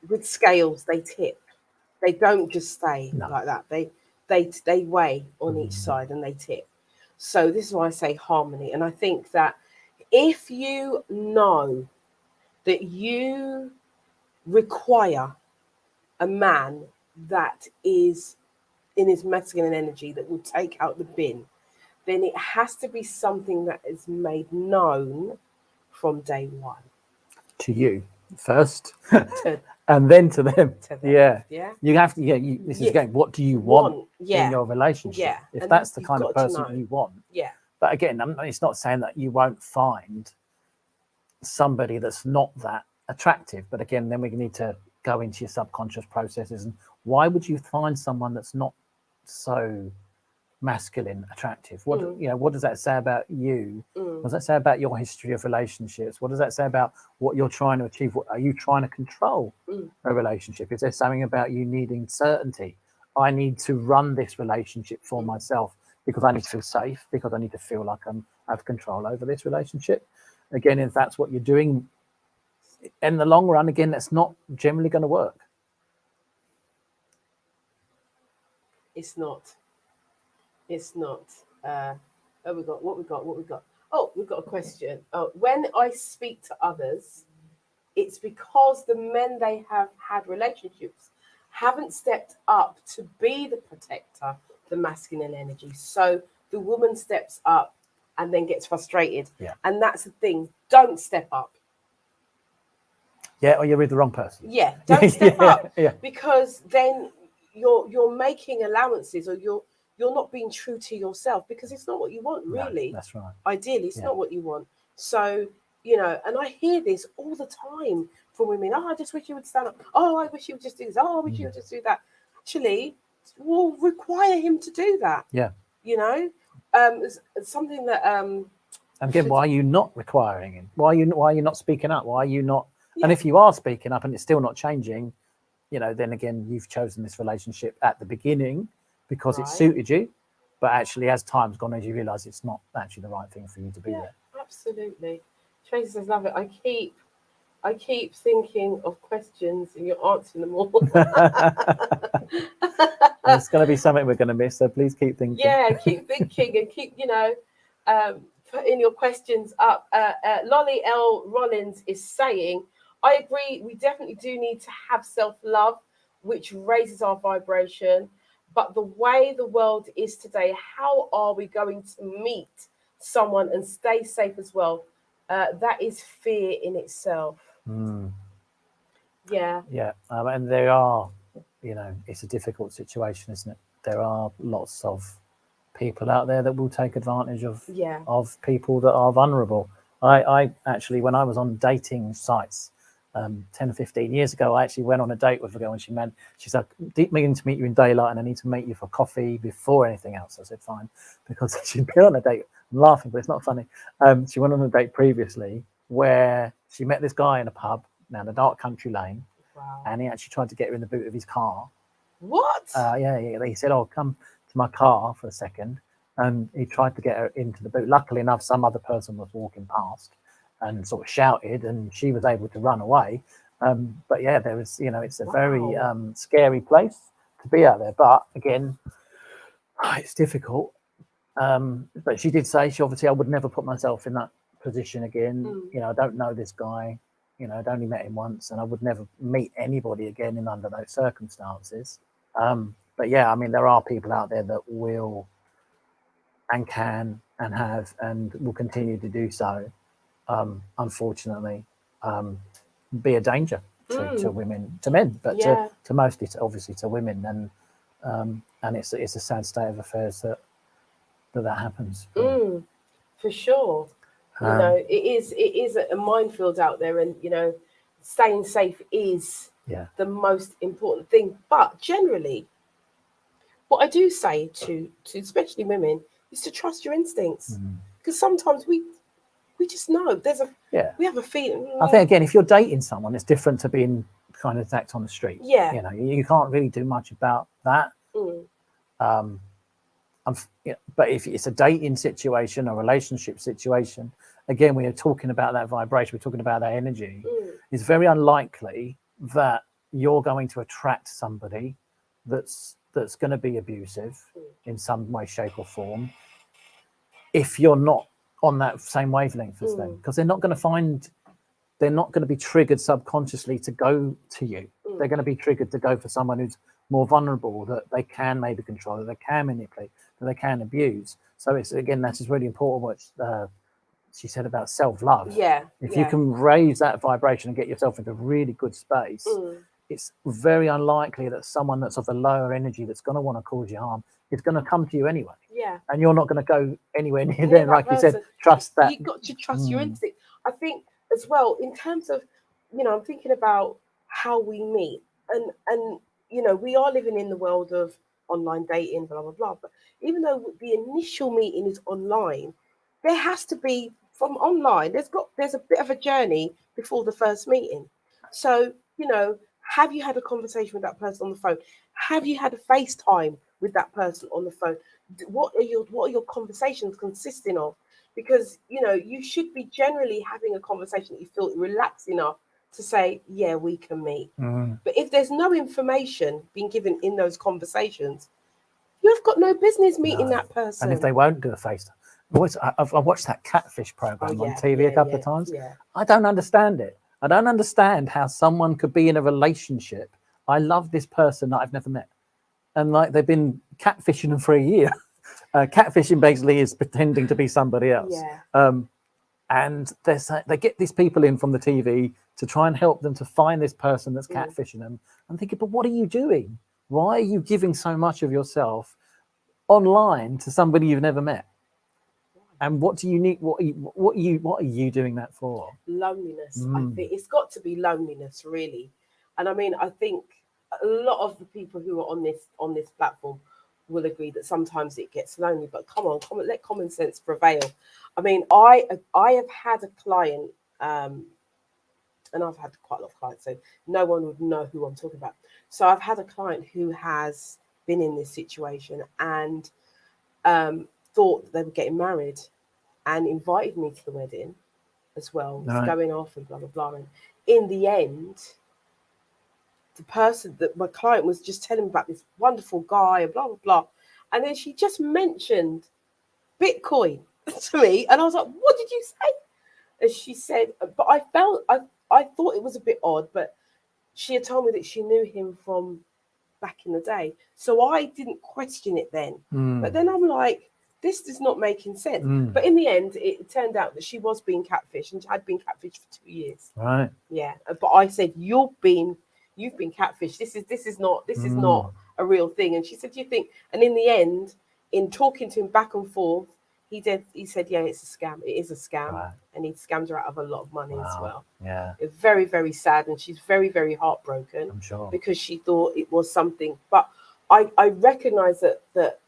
with scales they tip. They don't just stay like that. They weigh on each side and they tip. So this is why I say harmony. And I think that if you know that you require a man that is in his masculine energy that will take out the bin, then it has to be something that is made known from day one. To you first, and then to them. Yeah. You have to. Yeah. This is again. What do you want in your relationship? Yeah. If that's the kind of person you want. Yeah. But again, it's not saying that you won't find somebody that's not that attractive. But again, then we need to go into your subconscious processes. And why would you find someone that's not so masculine attractive? What you know, what does that say about you? What does that say about your history of relationships? What does that say about what you're trying to achieve? What are you trying to control a relationship? Is there something about you needing certainty? I need to run this relationship for myself because I need to feel safe, because I need to feel like I have control over this relationship. Again, if that's what you're doing in the long run, again, that's not generally going to work. It's not. What we got? Oh, we've got a question. When I speak to others, it's because the men they have had relationships haven't stepped up to be the protector, the masculine energy. So the woman steps up and then gets frustrated. Yeah. And that's the thing. Don't step up. Yeah, or you're with the wrong person. Yeah, don't step up. Yeah. Because then you're making allowances, or you're not being true to yourself, because it's not what you want, really. No, that's right. Ideally, it's not what you want. So, you know, and I hear this all the time from women. Oh, I just wish you would stand up. Oh, I wish you would just do this. Oh, I wish you would just do that. Actually, we'll require him to do that. Yeah. You know, it's something that. And again, why are you not requiring him? Why are you not speaking up? Why are you not? Yeah. And if you are speaking up and it's still not changing, you know, then again, you've chosen this relationship at the beginning because it suited you, but actually as time's gone, as you realise it's not actually the right thing for you to be there. Absolutely. Tracy says, love it. I keep thinking of questions and you're answering them all. It's going to be something we're going to miss, so please keep thinking. Yeah, keep thinking and keep, you know, putting your questions up. Lolly L. Rollins is saying, I agree, we definitely do need to have self-love, which raises our vibration. But the way the world is today, how are we going to meet someone and stay safe as well? That is fear in itself. Yeah. Yeah. And there are, you know, it's a difficult situation, isn't it? There are lots of people out there that will take advantage of people that are vulnerable. I actually, when I was on dating sites 10 or 15 years ago, I actually went on a date with a girl, and she said, meaning to meet you in daylight, and I need to meet you for coffee before anything else. I said, fine, because she'd been on a date. I'm laughing, but it's not funny. She went on a date previously where she met this guy in a pub down a dark country lane, Wow. and he actually tried to get her in the boot of his car. What? He said, "Oh, come to my car for a second," and he tried to get her into the boot. Luckily enough, some other person was walking past and sort of shouted, and she was able to run away. But yeah, there was, it's a very scary place to be out there. But again, it's difficult. But she did say, I would never put myself in that position again. I don't know this guy. I'd only met him once, and I would never meet anybody again in under those circumstances. But yeah, I mean, there are people out there that will and can and have and will continue to do so. Unfortunately, be a danger to women, to men, but to mostly, obviously, to women, and it's a sad state of affairs that happens. For sure. It is a minefield out there, and staying safe is the most important thing. But generally, what I do say to especially women is to trust your instincts, because sometimes we just know we have a feeling. I think again, if you're dating someone, it's different to being kind of attacked on the street. Yeah, you can't really do much about that. But if it's a dating situation, a relationship situation, again, we are talking about that vibration, we're talking about that energy. It's very unlikely that you're going to attract somebody that's going to be abusive in some way, shape, or form if you're not on that same wavelength as them, because they're not going to be triggered subconsciously to go to you. They're going to be triggered to go for someone who's more vulnerable, that they can maybe control, that they can manipulate, that they can abuse. So it's, again, that is really important what she said about self-love. If you can raise that vibration and get yourself into a really good space, it's very unlikely that someone that's of a lower energy that's going to want to cause you harm is going to come to you anyway. And you're not going to go anywhere near them. Like you said, trust that. You've got to trust your instinct. I think as well, in terms of, I'm thinking about how we meet, and we are living in the world of online dating, blah, blah, blah. But even though the initial meeting is online, there has to be, from online, there's a bit of a journey before the first meeting. So, have you had a conversation with that person on the phone? Have you had a FaceTime with that person on the phone? What are your conversations consisting of? Because, you should be generally having a conversation that you feel relaxed enough to say, yeah, we can meet. But if there's no information being given in those conversations, you've got no business meeting that person. And if they won't do a FaceTime, I've watched that catfish program on TV a couple of times. I don't understand it. I don't understand how someone could be in a relationship. I love this person that I've never met, and like they've been catfishing them for a year. Catfishing basically is pretending to be somebody else. And they get these people in from the TV to try and help them to find this person that's catfishing them. I'm thinking, but what are you doing? Why are you giving so much of yourself online to somebody you've never met? And what do you need? What are you doing that for? Loneliness. I think it's got to be loneliness, really. And I mean, I think a lot of the people who are on this platform will agree that sometimes it gets lonely. But come on, let common sense prevail. I mean, I have had a client, and I've had quite a lot of clients, so no one would know who I'm talking about. So I've had a client who has been in this situation and thought they were getting married and invited me to the wedding as well. Was going off and blah, blah, blah. And in the end, the person that my client was just telling me about this wonderful guy and blah, blah, blah. And then she just mentioned Bitcoin to me. And I was like, what did you say? And she said, but I thought it was a bit odd, but she had told me that she knew him from back in the day. So I didn't question it then. But then I'm like, this is not making sense. But in the end, it turned out that she was being catfished, and she had been catfished for 2 years. Right. Yeah. But I said, you've been catfished. This is not a real thing. And she said, do you think? And in the end, in talking to him back and forth, he said, yeah, it's a scam. It is a scam. Right. And he scammed her out of a lot of money as well. Yeah. It's very, very sad. And she's very, very heartbroken. I'm sure. Because she thought it was something. But I recognize that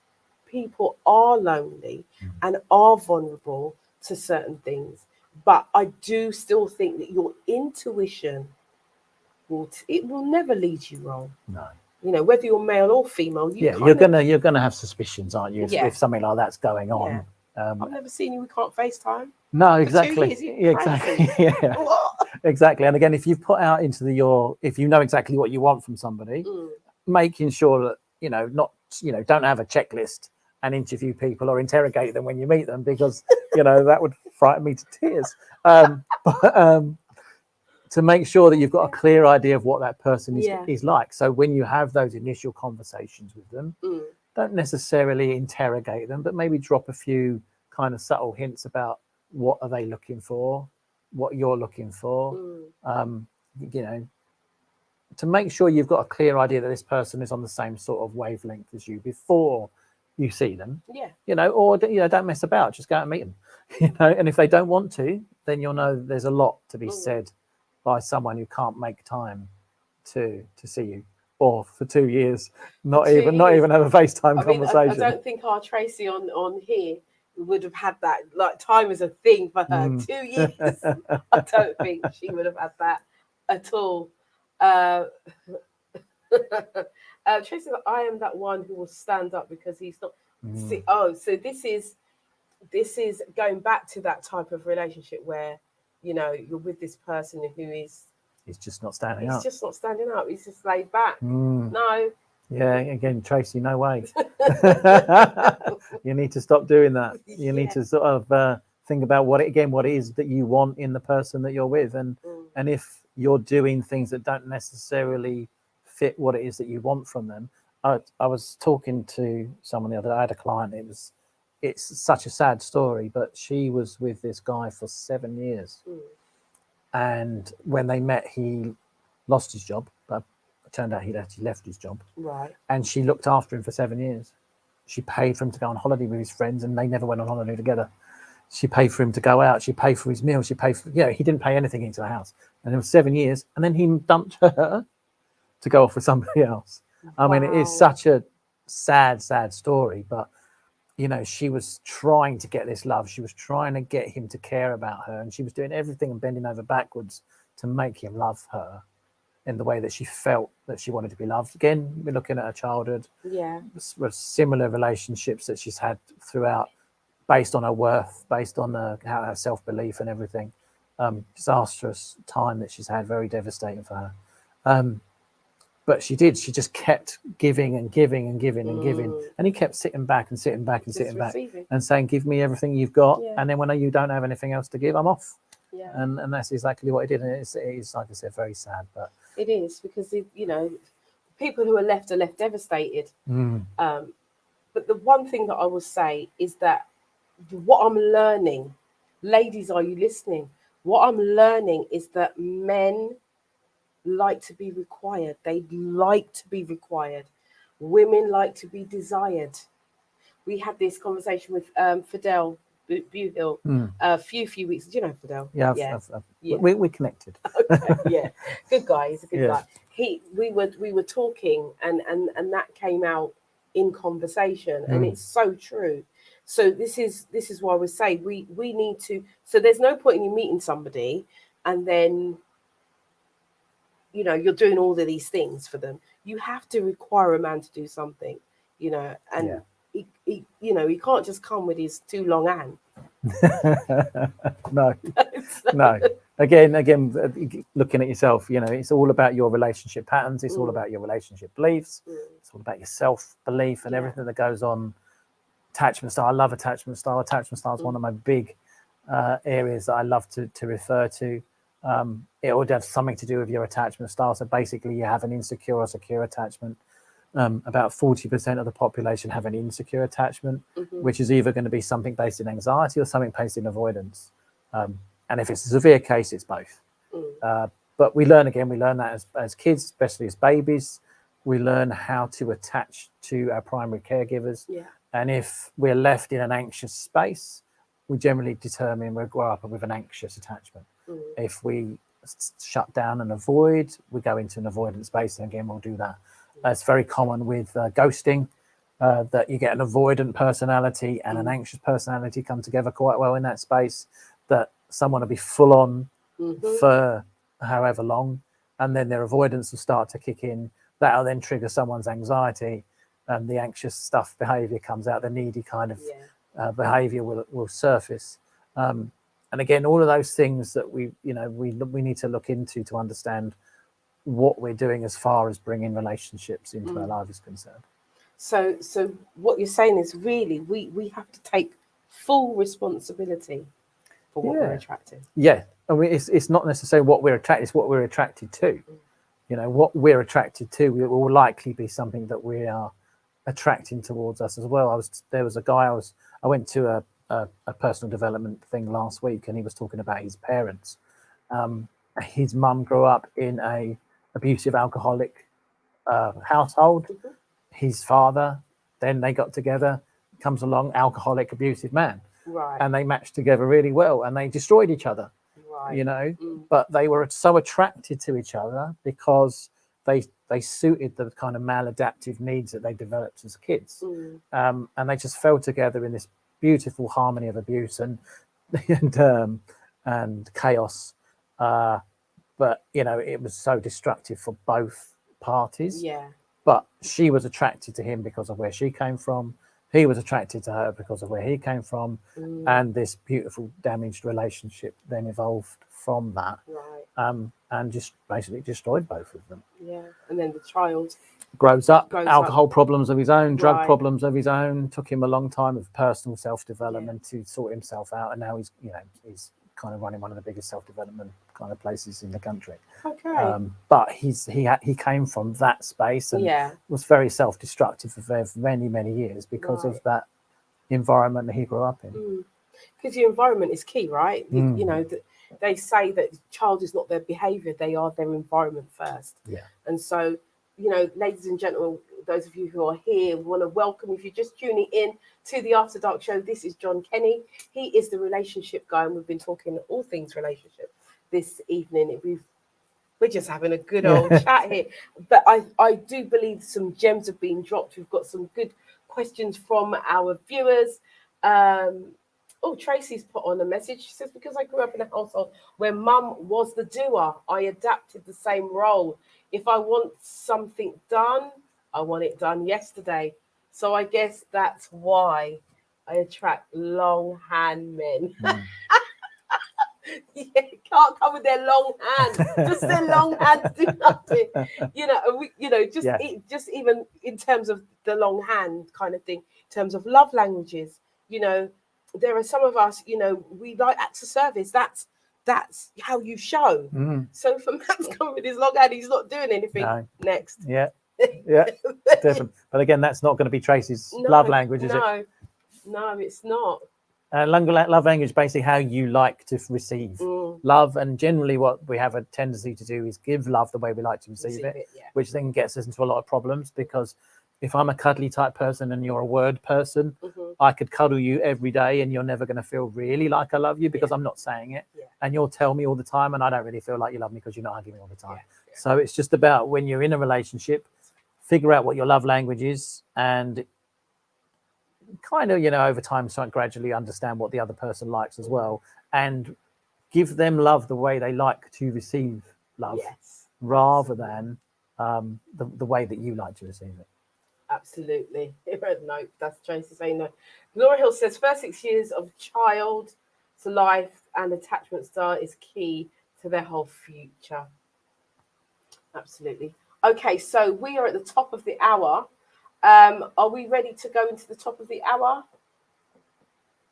people are lonely and are vulnerable to certain things. But I do still think that your intuition it will never lead you wrong. No. You know, whether you're male or female, you Yeah, kind you're gonna have suspicions, aren't you? If something like that's going on. I've never seen you. We can't FaceTime. No, For 2 exactly. years, you're Yeah, exactly. crazy. Yeah, What? exactly. And again, if you put out into if you know exactly what you want from somebody, making sure that don't have a checklist and interview people or interrogate them when you meet them, because that would frighten me to tears. To make sure that you've got a clear idea of what that person is like. So when you have those initial conversations with them, don't necessarily interrogate them, but maybe drop a few kind of subtle hints about what are they looking for, what you're looking for. To make sure you've got a clear idea that this person is on the same sort of wavelength as you before you see them. Or don't mess about, just go out and meet them. And if they don't want to, then you'll know there's a lot to be said by someone who can't make time to see you, or for 2 years not even have a FaceTime conversation. I don't think our Tracy on here would have had that. Like, time is a thing for her. 2 years. I don't think she would have had that at all. Tracy, I am that one who will stand up because he's not. So this is going back to that type of relationship where you're with this person who is. He's just not standing up. He's just not standing up. He's just laid back. No. Yeah, again, Tracy, no way. You need to stop doing that. You need to sort of think about what it is that you want in the person that you're with, and if you're doing things that don't necessarily fit what it is that you want from them. I was talking to someone the other day. I had a client. It's such a sad story, but she was with this guy for 7 years. And when they met, he lost his job, but it turned out he actually left his job. Right. And she looked after him for 7 years. She paid for him to go on holiday with his friends, and they never went on holiday together. She paid for him to go out. She paid for his meals. She paid for, he didn't pay anything into the house. And it was 7 years. And then he dumped her to go off with somebody else. I mean, it is such a sad, sad story, but she was trying to get this love. She was trying to get him to care about her, and she was doing everything and bending over backwards to make him love her in the way that she felt that she wanted to be loved. Again, we're looking at her childhood. Yeah. Similar relationships that she's had throughout, based on her worth, based on her self-belief and everything. Disastrous time that she's had, very devastating for her. But she just kept giving and giving and giving and giving. And he kept sitting back and sitting back and just sitting receiving. Back and saying, give me everything you've got. Yeah. And then when you don't have anything else to give, I'm off. Yeah. And that's exactly what he did. And it is, like I said, very sad. But it is, because, people who are left devastated. But the one thing that I will say is that what I'm learning, ladies, are you listening? What I'm learning is that men like to be required. They like to be required. Women like to be desired. We had this conversation with Fidel Buhill a few weeks. Do you know Fidel? Yeah, we connected. Okay, yeah, good guy. He's a good guy. We were talking, and that came out in conversation, and it's so true. So this is why we say we need to. So there's no point in you meeting somebody and then you're doing all of these things for them. You have to require a man to do something, and he can't just come with his too long hand. No. Again, looking at yourself, it's all about your relationship patterns. It's all about your relationship beliefs. It's all about your self-belief and everything that goes on. Attachment style. I love attachment style. Attachment style is one of my big areas that I love to refer to. It would have something to do with your attachment style. So basically, you have an insecure or secure attachment. About 40% of the population have an insecure attachment, which is either going to be something based in anxiety or something based in avoidance. And if it's a severe case, it's both. But we learn that as kids, especially as babies, we learn how to attach to our primary caregivers. Yeah. And if we're left in an anxious space, we generally determine we'll grow up with an anxious attachment. If we shut down and avoid, we go into an avoidance space, and again, we'll do that. It's very common with ghosting, that you get an avoidant personality and an anxious personality come together quite well in that space, that someone will be full on Mm-hmm. for however long, and then their avoidance will start to kick in. That'll then trigger someone's anxiety, and the anxious stuff behavior comes out. The needy kind of behavior will surface. And again, all of those things that we need to look into to understand what we're doing as far as bringing relationships into our life is concerned. So what you're saying is really we have to take full responsibility for what we're attracting. Yeah, I mean, it's not necessarily what we're attracted; it's what we're attracted to. You know, what we're attracted to will likely be something that we are attracting towards us as well. There was a guy I went to a personal development thing last week, and he was talking about his parents. His mum grew up in a abusive alcoholic household. His father, then they got together, comes along, alcoholic, abusive man. Right. And they matched together really well, and they destroyed each other. Right. You know, but they were so attracted to each other because they suited the kind of maladaptive needs that they developed as kids. And they just fell together in this beautiful harmony of abuse and chaos. But you know, it was so destructive for both parties. Yeah. But she was attracted to him because of where she came from. He was attracted to her because of where he came from. And this beautiful damaged relationship then evolved from that. Right. And just basically destroyed both of them. Yeah. And then the child grows up, alcohol problems of his own, drug problems of his own. Took him a long time of personal self-development to sort himself out, and now he's kind of running one of the biggest self-development kind of places in the country. Okay. But he came from that space and was very self-destructive for many years because of that environment that he grew up in. Because your environment is key, right? You know, they say that the child is not their behaviour, they are their environment first. Yeah. And so, you know, ladies and gentlemen, those of you who are here, we want to welcome, if you're just tuning in to the After Dark Show, this is John Kenny. He is the relationship guy, and we've been talking all things relationship this evening. We're just having a good old chat here. But I do believe some gems have been dropped. We've got some good questions from our viewers. Tracy's put on a message. She says, because I grew up in a household where mum was the doer, I adapted the same role. If I want something done, I want it done yesterday. So I guess that's why I attract long hand men. Can't come with their long hand. Just their long hands do nothing. Just even in terms of the long hand kind of thing, in terms of love languages, you know, there are some of us, you know, we like acts of service. That's how you show. So for Matt's coming with his long hand, he's not doing anything. No. Next. Yeah, definitely. But again, that's not going to be Tracy's love language, is it? No, it's not. Love language is basically how you like to receive love, and generally what we have a tendency to do is give love the way we like to receive it, which then gets us into a lot of problems, because if I'm a cuddly type person and you're a word person, I could cuddle you every day and you're never going to feel really like I love you because I'm not saying it. And you'll tell me all the time and I don't really feel like you love me because you're not hugging me all the time. So it's just about, when you're in a relationship, figure out what your love language is and kind of, you know, over time, start gradually understand what the other person likes as well, and give them love the way they like to receive love, rather than the way that you like to receive it. Absolutely. No, that's Tracy saying no. Laura Hill says, first 6 years of child to life and attachment style is key to their whole future. Absolutely. Okay, so we are at the top of the hour. Are we ready to go into the top of the hour?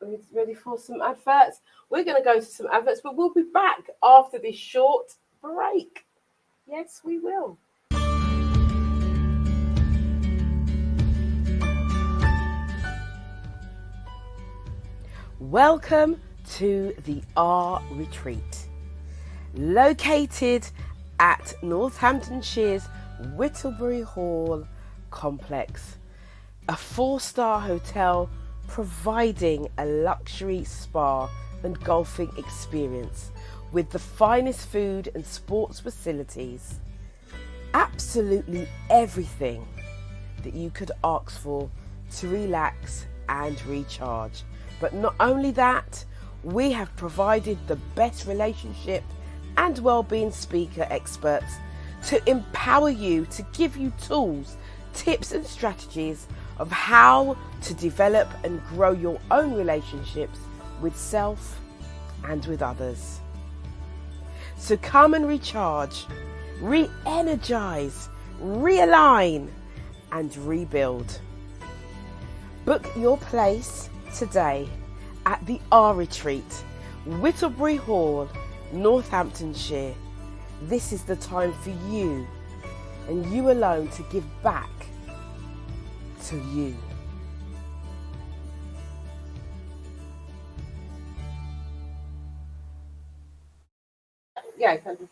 Are we ready for some adverts? We're going to go to some adverts, but we'll be back after this short break. Yes, we will. Welcome to the R Retreat, located at Northamptonshire's Whittlebury Hall complex, a 4-star hotel providing a luxury spa and golfing experience with the finest food and sports facilities. Absolutely everything that you could ask for to relax and recharge. But not only that, we have provided the best relationship and well-being speaker experts to empower you, to give you tools, tips and strategies of how to develop and grow your own relationships with self and with others. So come and recharge, re-energize, realign and rebuild. Book your place today at the R Retreat, Whittlebury Hall, Northamptonshire. This is the time for you and you alone to give back to you. Yeah, and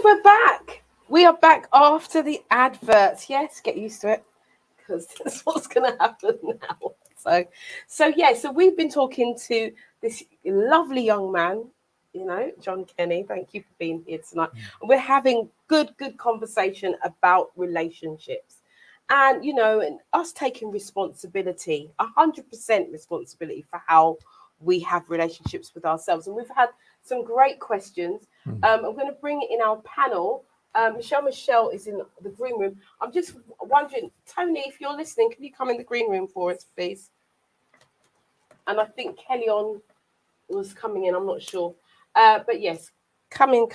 we're back. We are back after the adverts. Yes, get used to it because that's what's going to happen now. So we've been talking to this lovely young man, John Kenny. Thank you for being here tonight. We're having good conversation about relationships, and and us taking responsibility, 100% responsibility for how we have relationships with ourselves. And we've had some great questions. I'm going to bring it in our panel. Michelle is in the green room. I'm just wondering, Tony, if you're listening, can you come in the green room for us, please? And I think Kellyon was coming in. I'm not sure. But yes, come in.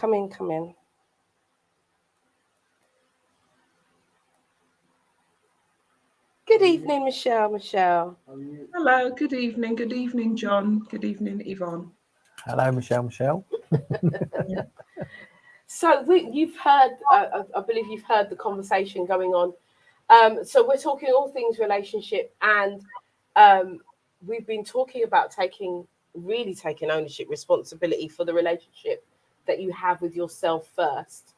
Good evening, Michelle. Hello, good evening, John. Good evening, Yvonne. Hello, Michelle. So you've heard, I believe you've heard the conversation going on. So we're talking all things relationship, and we've been talking about taking ownership, responsibility for the relationship that you have with yourself first.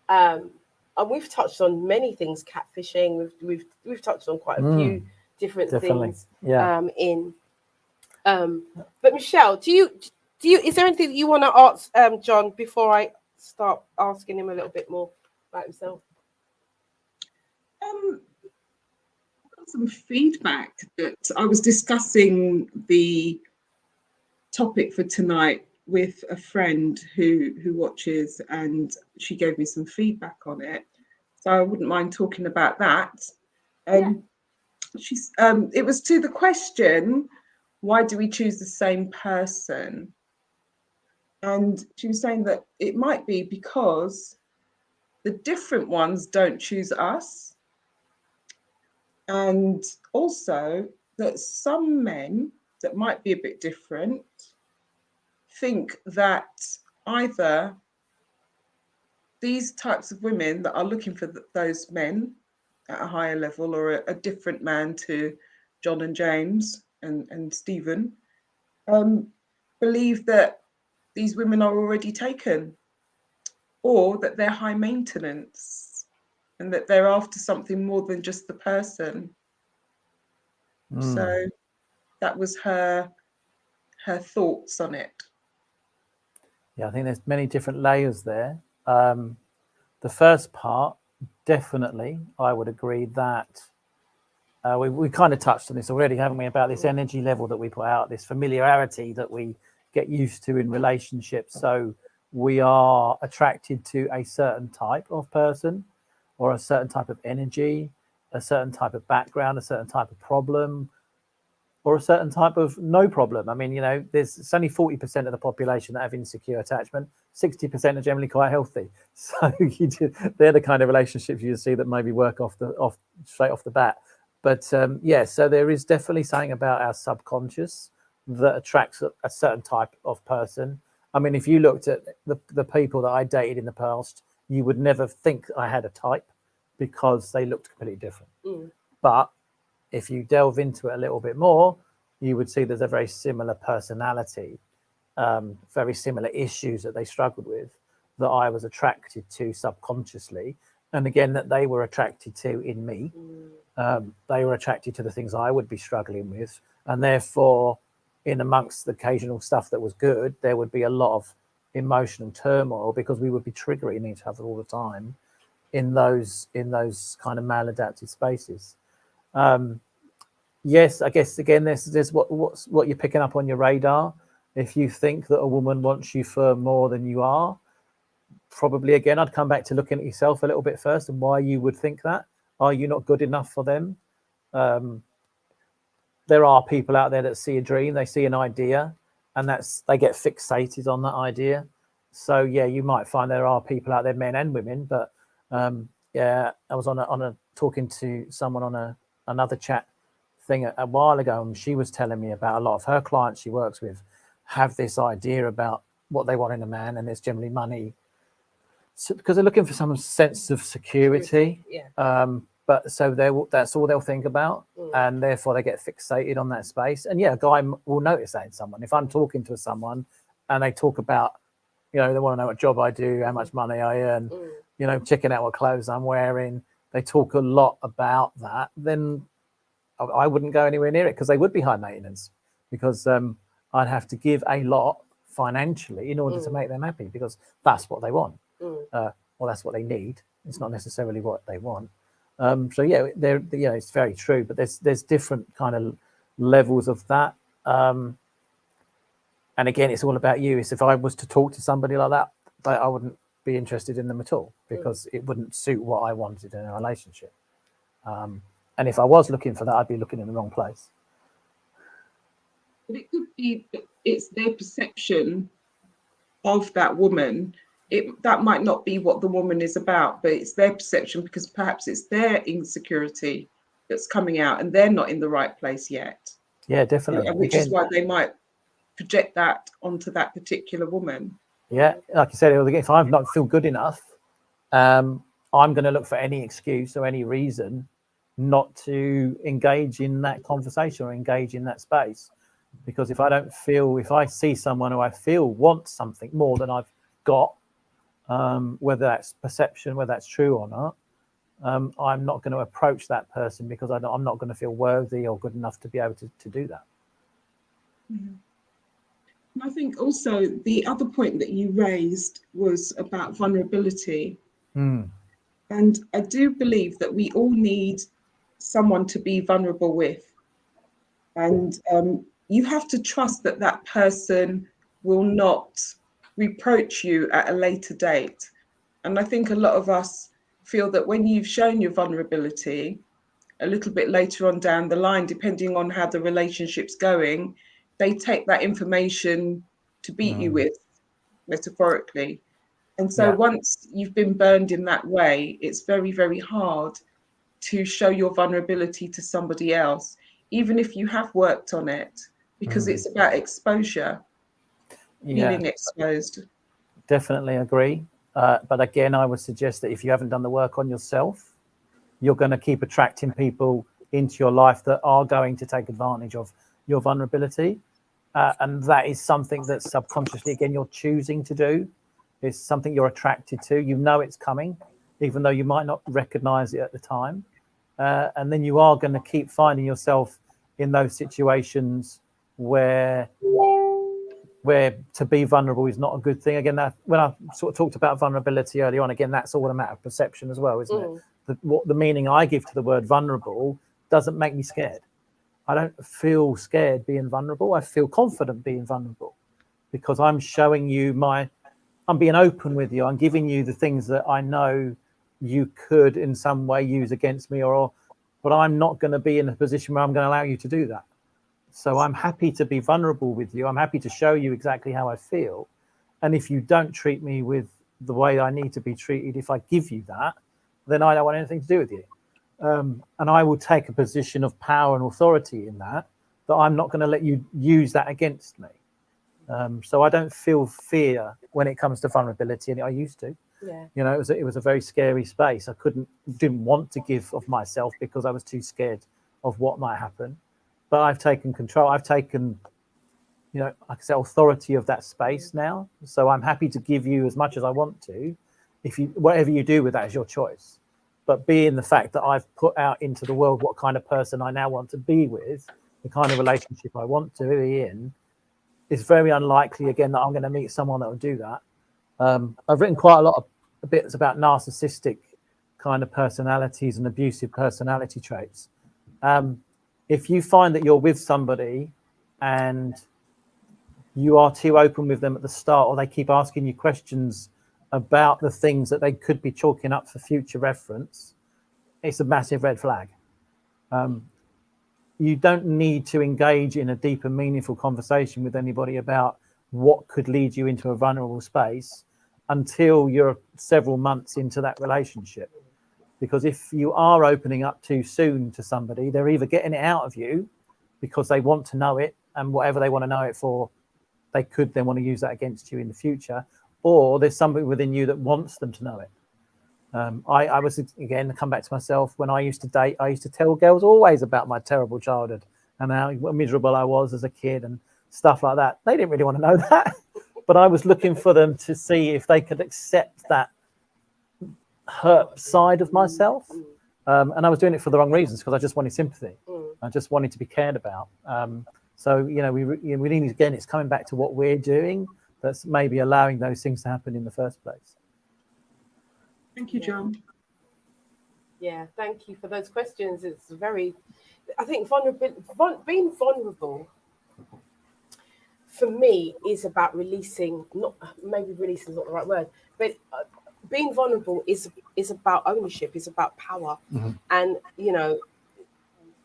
And we've touched on many things, catfishing. We've touched on quite a few different things. Yeah. But Michelle, do you? Is there anything that you want to ask John before I start asking him a little bit more about himself? I've got some feedback that I was discussing the topic for tonight with a friend who watches, and she gave me some feedback on it. So I wouldn't mind talking about that. It was to the question, why do we choose the same person? And she was saying that it might be because the different ones don't choose us. And also that some men that might be a bit different think that either these types of women that are looking for those men at a higher level, or a different man to John and James and Stephen, believe that these women are already taken. or that they're high maintenance and that they're after something more than just the person. So that was her thoughts on it. Yeah, I think there's many different layers there. The first part, definitely, I would agree that we kind of touched on this already, haven't we, about this energy level that we put out, this familiarity that we get used to in relationships. So we are attracted to a certain type of person or a certain type of energy, a certain type of background, a certain type of problem, or a certain type of no problem. I mean, it's only 40% of the population that have insecure attachment. 60% are generally quite healthy. So they're the kind of relationships you see that maybe work straight off the bat. But so there is definitely something about our subconscious that attracts a certain type of person. I mean, if you looked at the people that I dated in the past, you would never think I had a type because they looked completely different. But if you delve into it a little bit more, you would see there's a very similar personality, very similar issues that they struggled with that I was attracted to subconsciously. And again, that they were attracted to in me. They were attracted to the things I would be struggling with. And therefore, in amongst the occasional stuff that was good, there would be a lot of emotional turmoil because we would be triggering each other all the time in those kind of maladaptive spaces. Yes, I guess again, there's what you're picking up on your radar. If you think that a woman wants you for more than you are, probably again, I'd come back to looking at yourself a little bit first and why you would think that. Are you not good enough for them? There are people out there that see a dream, they see an idea, and they get fixated on that idea. So yeah, you might find there are people out there, men and women. But I was on a talking to someone on another chat thing a while ago, and she was telling me about a lot of her clients she works with have this idea about what they want in a man, and it's generally money, because they're looking for some sense of security. But so that's all they'll think about, and therefore they get fixated on that space. And yeah, a guy will notice that in someone. If I'm talking to someone and they talk about, they want to know what job I do, how much money I earn, checking out what clothes I'm wearing, they talk a lot about that, then I wouldn't go anywhere near it, because they would be high maintenance, because I'd have to give a lot financially in order to make them happy, because that's what they want. Well, that's what they need. It's not necessarily what they want. So yeah, it's very true, but there's different kind of levels of that. And again, it's all about you. It's if I was to talk to somebody like that, I wouldn't be interested in them at all, because it wouldn't suit what I wanted in a relationship. And if I was looking for that, I'd be looking in the wrong place. But it could be it's their perception of that woman. That might not be what the woman is about, but it's their perception, because perhaps it's their insecurity that's coming out and they're not in the right place yet. Yeah, definitely. Which is why they might project that onto that particular woman. Yeah, like I said, if I not feel good enough, I'm going to look for any excuse or any reason not to engage in that conversation or engage in that space. Because if I see someone who I feel wants something more than I've got, whether that's perception, whether that's true or not, I'm not going to approach that person, because I'm not going to feel worthy or good enough to be able to do that. And I think also the other point that you raised was about vulnerability. And I do believe that we all need someone to be vulnerable with. And you have to trust that that person will not reproach you at a later date. And I think a lot of us feel that when you've shown your vulnerability, a little bit later on down the line, depending on how the relationship's going, they take that information to beat you with, metaphorically. And so once you've been burned in that way, it's very, very hard to show your vulnerability to somebody else, even if you have worked on it, because it's about exposure, feeling exposed. Definitely agree. But again, I would suggest that if you haven't done the work on yourself, you're going to keep attracting people into your life that are going to take advantage of your vulnerability. And that is something that subconsciously, again, you're choosing to do. It's something you're attracted to. You know it's coming, even though you might not recognize it at the time. And then you are going to keep finding yourself in those situations where to be vulnerable is not a good thing. Again, when I sort of talked about vulnerability earlier on, again, that's all a matter of perception as well, isn't it? What the meaning I give to the word vulnerable doesn't make me scared. I don't feel scared being vulnerable. I feel confident being vulnerable because I'm showing you I'm being open with you. I'm giving you the things that I know you could in some way use against me, but I'm not going to be in a position where I'm going to allow you to do that. So I'm happy to be vulnerable with you. I'm happy to show you exactly how I feel. And if you don't treat me with the way I need to be treated, if I give you that, then I don't want anything to do with you. And I will take a position of power and authority in that I'm not going to let you use that against me. So I don't feel fear when it comes to vulnerability, and I used to. Yeah. You know, it was a very scary space. I didn't want to give of myself because I was too scared of what might happen. But I've taken control. I've taken, like I said, authority of that space now. So I'm happy to give you as much as I want to. Whatever you do with that is your choice. But being the fact that I've put out into the world what kind of person I now want to be with, the kind of relationship I want to be in, it's very unlikely again that I'm going to meet someone that will do that. I've written quite a lot of bits about narcissistic kind of personalities and abusive personality traits. If you find that you're with somebody and you are too open with them at the start, or they keep asking you questions about the things that they could be chalking up for future reference, it's a massive red flag. You don't need to engage in a deep and meaningful conversation with anybody about what could lead you into a vulnerable space until you're several months into that relationship. Because if you are opening up too soon to somebody, they're either getting it out of you because they want to know it, and whatever they want to know it for, they could then want to use that against you in the future, or there's somebody within you that wants them to know it. I was, again, come back to myself, when I used to date, I used to tell girls always about my terrible childhood and how miserable I was as a kid and stuff like that. They didn't really want to know that, but I was looking for them to see if they could accept that hurt side of myself. And I was doing it for the wrong reasons, because I just wanted sympathy. I just wanted to be cared about. So, we need, again, it's coming back to what we're doing that's maybe allowing those things to happen in the first place. Thank you, John. Yeah, thank you for those questions. I think being vulnerable for me is about releasing, maybe releasing is not the right word, but being vulnerable is about ownership, is about power. Mm-hmm. And,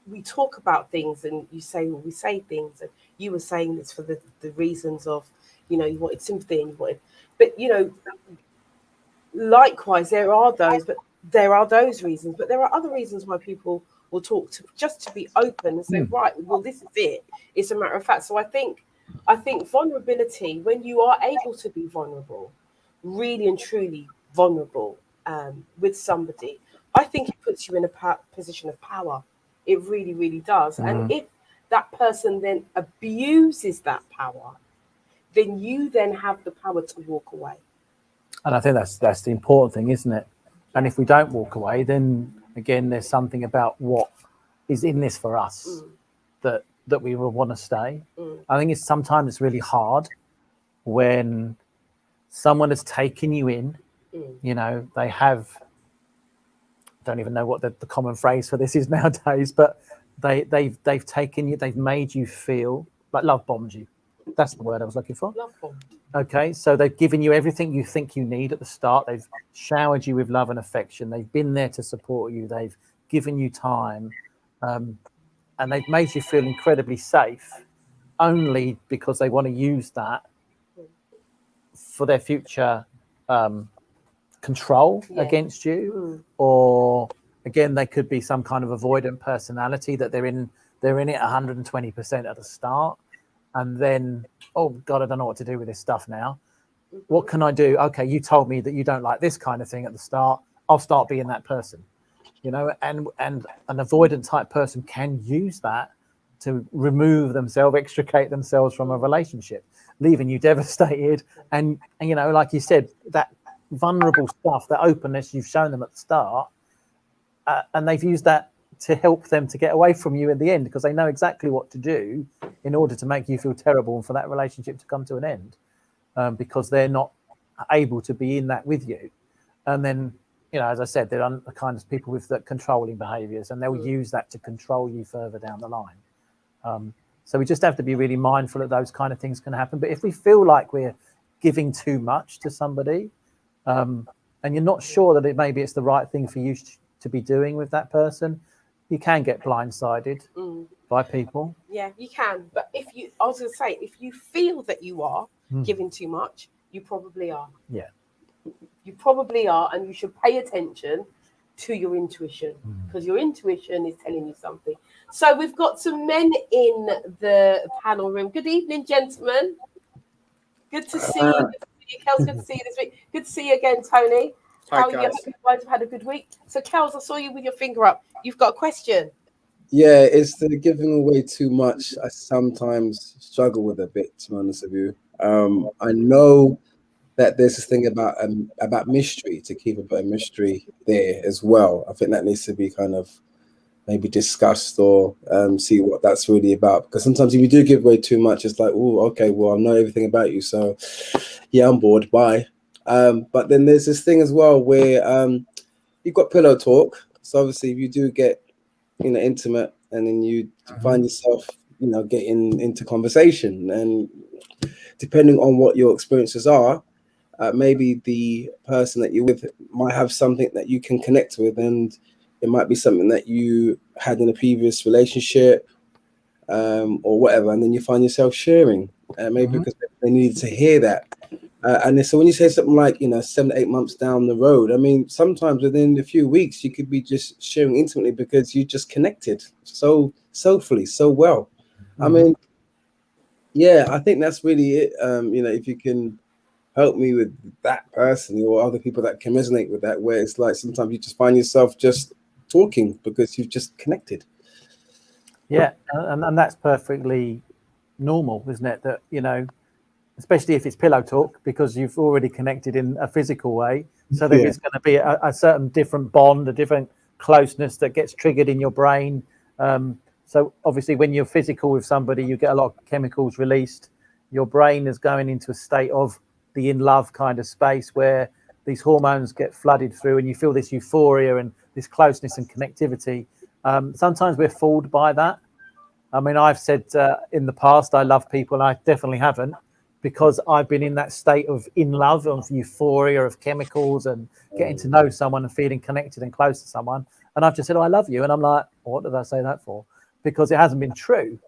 we talk about things and we say things, and you were saying this for the reasons of, you wanted sympathy and but, likewise, there are those reasons, but there are other reasons why people will talk just to be open and say, right, well, this is it. It's a matter of fact. So I think vulnerability, when you are able to be vulnerable, really and truly vulnerable with somebody, I think it puts you in a position of power. It really, really does. And if that person then abuses that power, then you then have the power to walk away. And I think that's the important thing, isn't it? And if we don't walk away, then again, there's something about what is in this for us that we will want to stay. I think sometimes it's really hard when someone has taken you in. They have, don't even know what the common phrase for this is nowadays, but they've taken you, they've made you feel like love bombed you. That's the word I was looking for. Love bombed. Okay, so they've given you everything you think you need at the start. They've showered you with love and affection. They've been there to support you. They've given you time, and they've made you feel incredibly safe, only because they want to use that for their future control against you. Or again, they could be some kind of avoidant personality that they're in it 120% at the start. And then, oh God, I don't know what to do with this stuff now. What can I do? Okay, you told me that you don't like this kind of thing at the start. I'll start being that person, and an avoidant type person can use that to remove themselves, extricate themselves from a relationship. leaving you devastated. And you know, like you said, that vulnerable stuff, that openness you've shown them at the start, and they've used that to help them to get away from you in the end, because they know exactly what to do in order to make you feel terrible and for that relationship to come to an end, because they're not able to be in that with you. And then, you know, as I said, they're the kind of people with the controlling behaviours, and they'll use that to control you further down the line. So we just have to be really mindful that those kind of things can happen. But if we feel like we're giving too much to somebody, and you're not sure that maybe it's the right thing for you to be doing with that person, you can get blindsided by people. Yeah, you can. But I was going to say, if you feel that you are giving too much, you probably are. Yeah. You probably are, and you should pay attention to your intuition, because your intuition is telling you something. So we've got some men in the panel room. Good evening, gentlemen. Good to see you. Good to see you, Kels. Good to see you this week. Good to see you again, Tony. How are you? I hope you guys have had a good week. So, Kels, I saw you with your finger up. You've got a question. Yeah, it's the giving away too much. I sometimes struggle with a bit, to be honest with you. I know that there's this thing about mystery, to keep a bit of mystery there as well. I think that needs to be kind of maybe discussed, or see what that's really about. Because sometimes if you do give away too much, it's like, oh, okay, well, I know everything about you, so yeah, I'm bored. Bye. But then there's this thing as well where you've got pillow talk. So obviously, if you do get intimate, and then you find yourself getting into conversation, and depending on what your experiences are, maybe the person that you're with might have something that you can connect with, and it might be something that you had in a previous relationship, or whatever, and then you find yourself sharing, maybe because they needed to hear that. And so when you say something like 7 to 8 months down the road, I mean, sometimes within a few weeks you could be just sharing intimately because you just connected so soulfully, so well. I mean, yeah, I think that's really it. If you can help me with that person, or other people that can resonate with that, where it's like sometimes you just find yourself just talking because you've just connected. Yeah, and that's perfectly normal, isn't it? That, especially if it's pillow talk, because you've already connected in a physical way. So there's going to be a certain different bond, a different closeness that gets triggered in your brain. So obviously when you're physical with somebody, you get a lot of chemicals released. Your brain is going into a state of the in love kind of space where these hormones get flooded through, and you feel this euphoria and this closeness and connectivity. Sometimes we're fooled by that. I mean, I've said in the past, I love people, and I definitely haven't, because I've been in that state of in love, of euphoria, of chemicals, and getting to know someone and feeling connected and close to someone. And I've just said, oh, I love you. And I'm like, well, what did I say that for? Because it hasn't been true.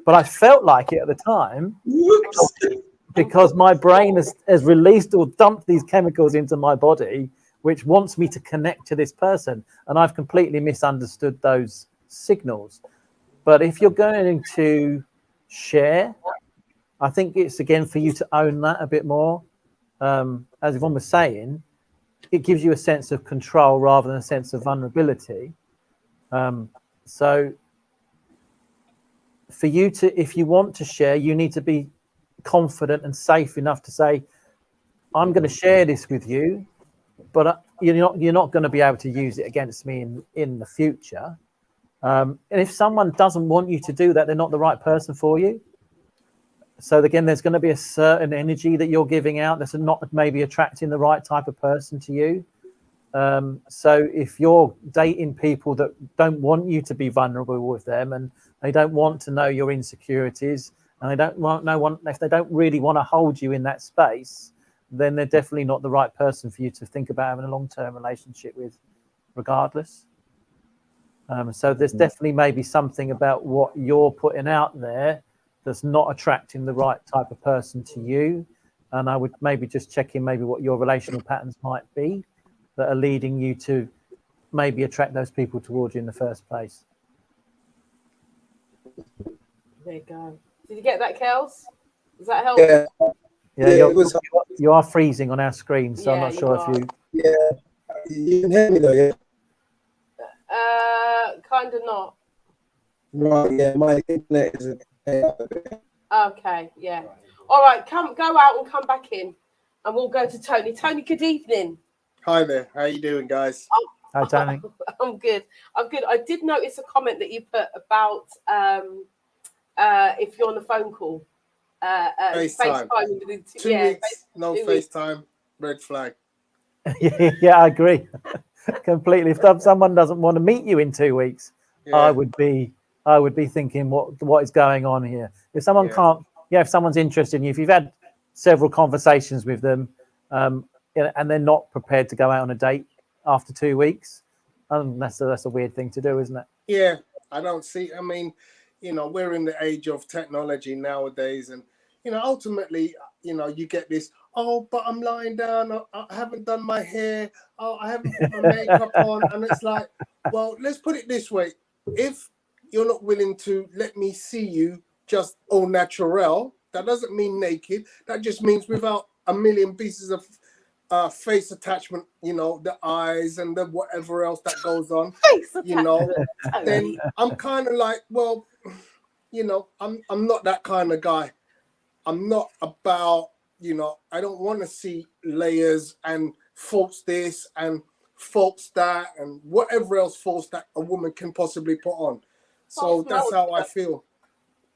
But I felt like it at the time. Because my brain has released or dumped these chemicals into my body, which wants me to connect to this person. And I've completely misunderstood those signals. But if you're going to share, I think it's, again, for you to own that a bit more. As Yvonne was saying, it gives you a sense of control rather than a sense of vulnerability. So for you to, if you want to share, you need to be confident and safe enough to say, I'm going to share this with you, but you're not going to be able to use it against me in the future. And if someone doesn't want you to do that, they're not the right person for you. So again, there's going to be a certain energy that you're giving out that's not maybe attracting the right type of person to you. So if you're dating people that don't want you to be vulnerable with them, and they don't want to know your insecurities, and they don't want if they don't really want to hold you in that space, then they're definitely not the right person for you to think about having a long-term relationship with, regardless. So there's definitely maybe something about what you're putting out there that's not attracting the right type of person to you. And I would maybe just check in maybe what your relational patterns might be that are leading you to maybe attract those people towards you in the first place. There you go. Did you get that, Kels? Does that help? Yeah, you are freezing on our screen, so I'm not sure if you... Yeah, you can hear me though, yeah? Kind of not. Right, yeah, my internet is... Okay, yeah. All right, go out and come back in, and we'll go to Tony. Tony, good evening. Hi there. How you doing, guys? Hi, Tony. I'm good. I'm good. I did notice a comment that you put about if you're on a phone call. FaceTime. Within 2 weeks, no 2 weeks. FaceTime, red flag. Yeah, I agree completely. If someone doesn't want to meet you in 2 weeks, Yeah. I would be thinking what is going on here. If someone can't, if someone's interested in you, if you've had several conversations with them, and they're not prepared to go out on a date after 2 weeks, that's a weird thing to do, isn't it? Yeah, I don't see. I mean, we're in the age of technology nowadays, and ultimately, you get this. Oh, but I'm lying down. I haven't done my hair. Oh, I haven't put my makeup on, and it's like, well, let's put it this way: if you're not willing to let me see you just au naturel, that doesn't mean naked. That just means without a million pieces of face attachment, the eyes and the whatever else that goes on, then I'm kind of like, well, I'm not that kind of guy. I'm not about, I don't want to see layers and faults this and faults that and whatever else faults that a woman can possibly put on. So that's how I feel.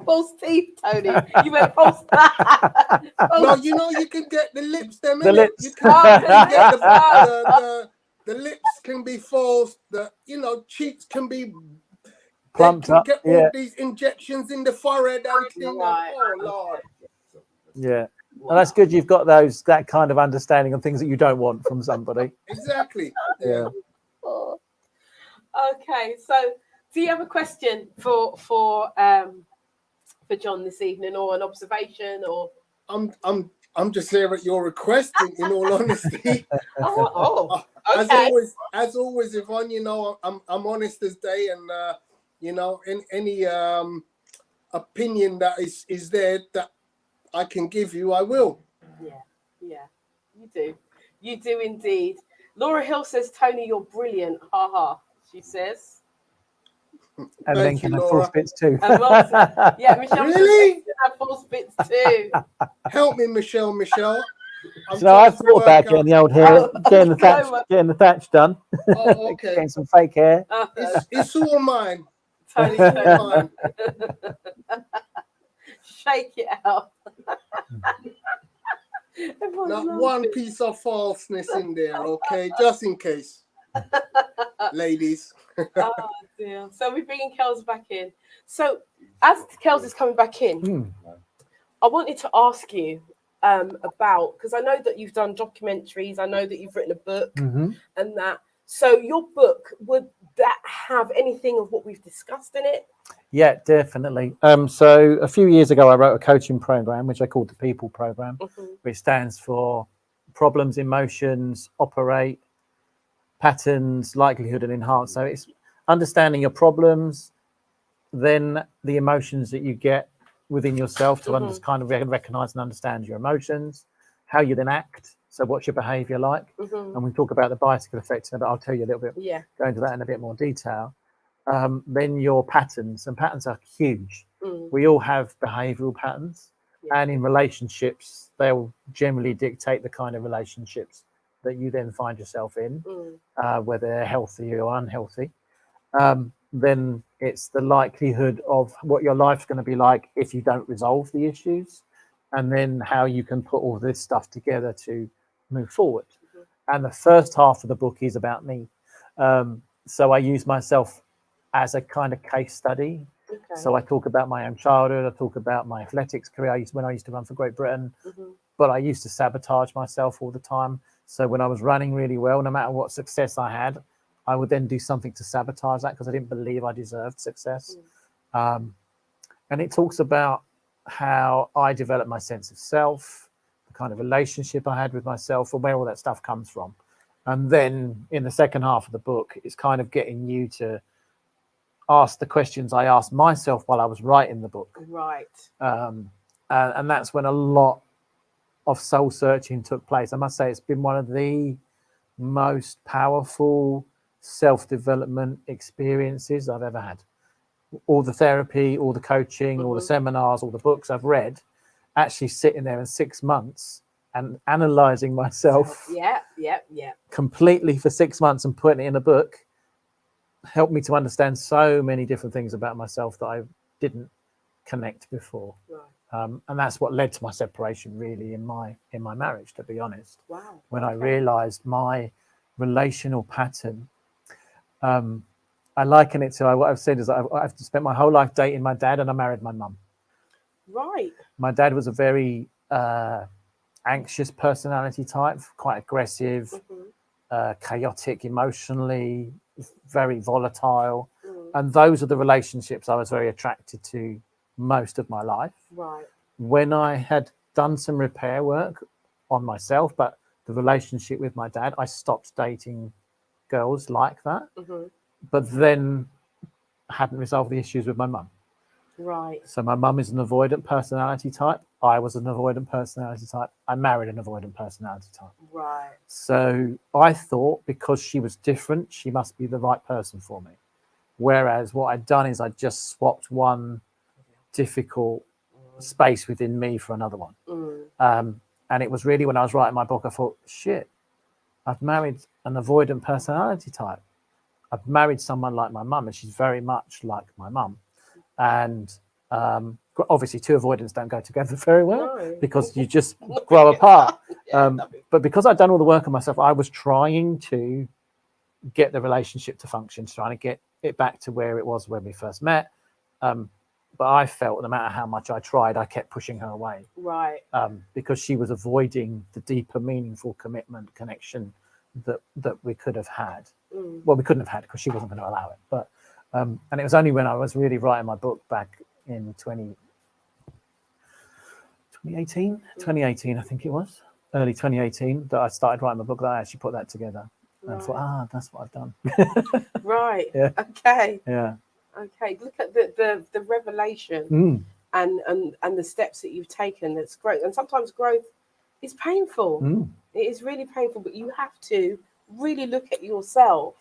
False teeth, Tony. You went false. No, you can get the lips. The lips. You can get the lips can be false. The cheeks can be Plumped up. Get all these injections in the forehead and thing. Right. Oh Lord. Yeah. Well, that's good. You've got that kind of understanding of things that you don't want from somebody. Exactly. Yeah. Okay. So, do you have a question for John this evening, or an observation, or? I'm just here at your request. In all honesty. Okay. As always, Yvonne. I'm honest as day, and in any opinion that is there that I can give you, I will. Yeah, you do indeed. Laura Hill says, Tony, you're brilliant. Ha ha, she says. And then can have false bits too. Yeah, Michelle really? Can have false bits too. Help me, Michelle. So I thought about getting the old hair, getting the thatch done. Oh, okay. Getting some fake hair. It's all mine. Tony, mine. Shake it out. Not one piece of falseness in there, okay? Just in case. Ladies. Oh dear. So we're bringing Kels back in. So as Kels is coming back in, I wanted to ask you about, because I know that you've done documentaries, I know that you've written a book and that. So your book, would that have anything of what we've discussed in it? Yeah, definitely. So a few years ago, I wrote a coaching program, which I called the People Program, which stands for Problems, Emotions, Operate, Patterns, Likelihood, and Enhance. So it's understanding your problems, then the emotions that you get within yourself to kind of recognize and understand your emotions, how you then act. So what's your behavior like? And we talk about the bicycle effect, but I'll tell you a little bit, go into that in a bit more detail. Then your patterns, and patterns are huge. We all have behavioral patterns, and in relationships, they'll generally dictate the kind of relationships that you then find yourself in, whether they're healthy or unhealthy. Then it's the likelihood of what your life's going to be like if you don't resolve the issues, and then how you can put all this stuff together to move forward. And the first half of the book is about me. So I use myself as a kind of case study. So I talk about my own childhood. I talk about my athletics career. When I used to run for Great Britain, but I used to sabotage myself all the time. So when I was running really well, no matter what success I had, I would then do something to sabotage that because I didn't believe I deserved success. And it talks about how I developed my sense of self, the kind of relationship I had with myself, and where all that stuff comes from. And then in the second half of the book, it's kind of getting you to ask the questions I asked myself while I was writing the book. Right. And that's when a lot of soul searching took place. I must say it's been one of the most powerful self-development experiences I've ever had. All the therapy, all the coaching, all the seminars, all the books I've read, actually sitting there in 6 months and analysing myself Yeah. completely for 6 months and putting it in a book helped me to understand so many different things about myself that I didn't connect before. Right. And that's what led to my separation, really, in my marriage, to be honest. Wow. When I realised my relational pattern, I liken it to what I've said is I've spent my whole life dating my dad, and I married my mum. Right. My dad was a very anxious personality type, quite aggressive, chaotic emotionally, very volatile. And those are the relationships I was very attracted to most of my life. Right. When I had done some repair work on myself, but the relationship with my dad, I stopped dating girls like that. But then hadn't resolved the issues with my mum. Right. So my mum is an avoidant personality type. I was an avoidant personality type. I married an avoidant personality type. Right. So I thought because she was different, she must be the right person for me. Whereas what I'd done is I just swapped one difficult space within me for another one. And it was really when I was writing my book, I thought, shit, I've married an avoidant personality type. I've married someone like my mum, and she's very much like my mum. And obviously, two avoidants don't go together very well because you just grow apart. But because I'd done all the work on myself, I was trying to get the relationship to function, trying to get it back to where it was when we first met. But I felt no matter how much I tried, I kept pushing her away. Right. Because she was avoiding the deeper, meaningful commitment, connection that we could have had. Well, we couldn't have had because she wasn't going to allow it. But and it was only when I was really writing my book back in 2018, I think it was, early 2018, that I started writing my book, that I actually put that together. And I thought, that's what I've done. Right. Yeah. Okay. Yeah. Okay. Look at the revelation and the steps that you've taken. That's great. And sometimes growth is painful. It is really painful, but you have to really look at yourself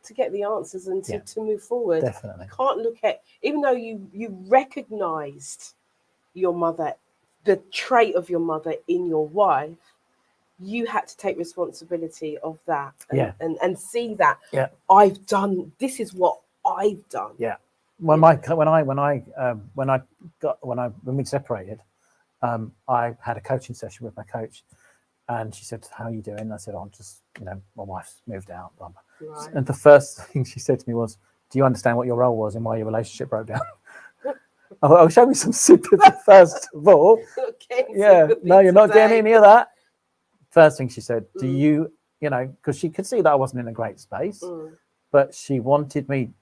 to get the answers and to move forward. Definitely. You can't look at, even though you recognized your mother, the trait of your mother in your wife, you had to take responsibility of that and see that I've done, this is what I've done. Yeah. When we separated, I had a coaching session with my coach, and she said, "How are you doing?" And I said, "I'm just, my wife's moved out." Blah, blah. Right. And the first thing she said to me was, "Do you understand what your role was and why your relationship broke down?" I'll show me some sympathy first of all. No, you're not getting any of that. First thing she said, "Do you, because she could see that I wasn't in a great space, but she wanted me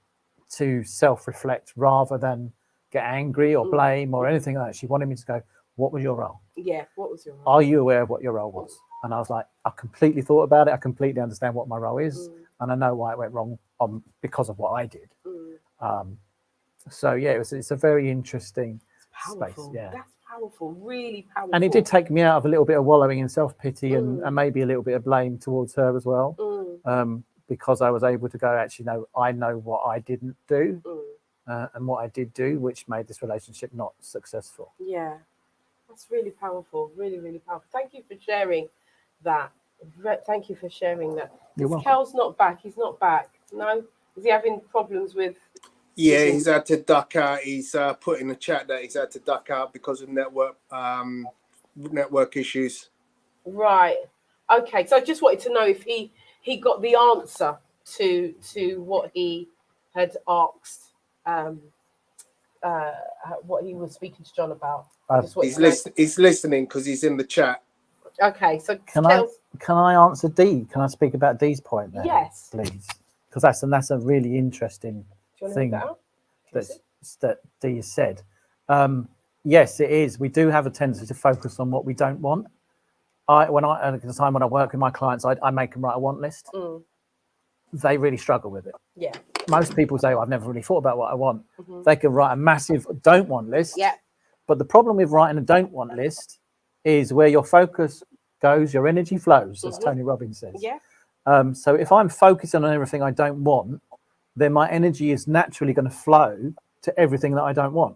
to self-reflect rather than get angry or blame or anything like that. She wanted me to go, what was your role? Yeah, what was your role? Are you aware of what your role was?" And I was like, I completely thought about it. I completely understand what my role is, and I know why it went wrong because of what I did. So yeah, it's a very interesting space. Yeah, that's powerful, really powerful. And it did take me out of a little bit of wallowing in self-pity and maybe a little bit of blame towards her as well, because I was able to go, actually, no, I know what I didn't do and what I did do, which made this relationship not successful. Yeah, that's really powerful, really, really powerful. Thank you for sharing that. Thank you for sharing that. Kel's not back. He's not back. No? Is he having problems with... Yeah, he's had to duck out. He's put in the chat that he's had to duck out because of network issues. Right. Okay. So I just wanted to know if he got the answer to what he had asked, what he was speaking to John about. He's listening because he's in the chat. Okay. So can I answer D? Can I speak about D's point there? Yes, please, because that's a really interesting thing that Dee has said. Yes, it is. We do have a tendency to focus on what we don't want. At the time when I work with my clients, I make them write a want list. They really struggle with it. Yeah. Most people say, I've never really thought about what I want. They can write a massive don't want list. Yeah. But the problem with writing a don't want list is where your focus goes, your energy flows, as Tony Robbins says. Yeah. So if I'm focusing on everything I don't want, then my energy is naturally going to flow to everything that I don't want.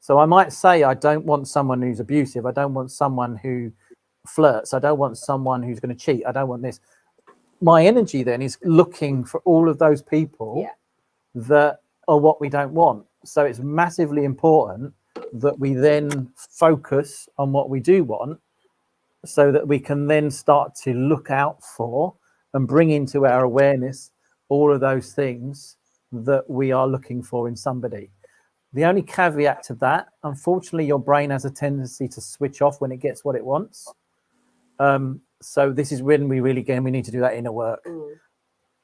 So I might say I don't want someone who's abusive. I don't want someone who flirts. I don't want someone who's going to cheat. I don't want this. My energy then is looking for all of those people that are what we don't want. So it's massively important that we then focus on what we do want, so that we can then start to look out for and bring into our awareness all of those things that we are looking for in somebody. The only caveat to that, unfortunately, your brain has a tendency to switch off when it gets what it wants. So this is when we really, again, we need to do that inner work.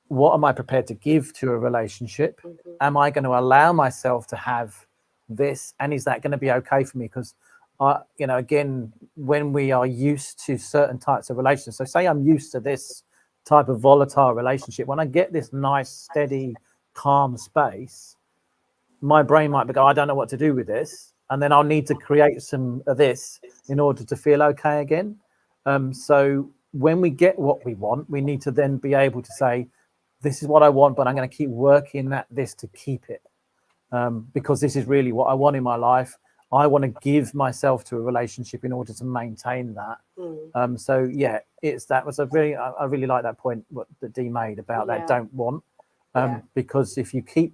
What am I prepared to give to a relationship? Am I going to allow myself to have this? And is that going to be okay for me? Because, you know, again, when we are used to certain types of relationships, so say I'm used to this type of volatile relationship, when I get this nice, steady, calm space, my brain might be go, I don't know what to do with this. And then I'll need to create some of this in order to feel okay again. So when we get what we want, we need to then be able to say, this is what I want, but I'm going to keep working at this to keep it. Because this is really what I want in my life. I want to give myself to a relationship in order to maintain that. So yeah, that was I really like that point that Dee made about that don't want. Because if you keep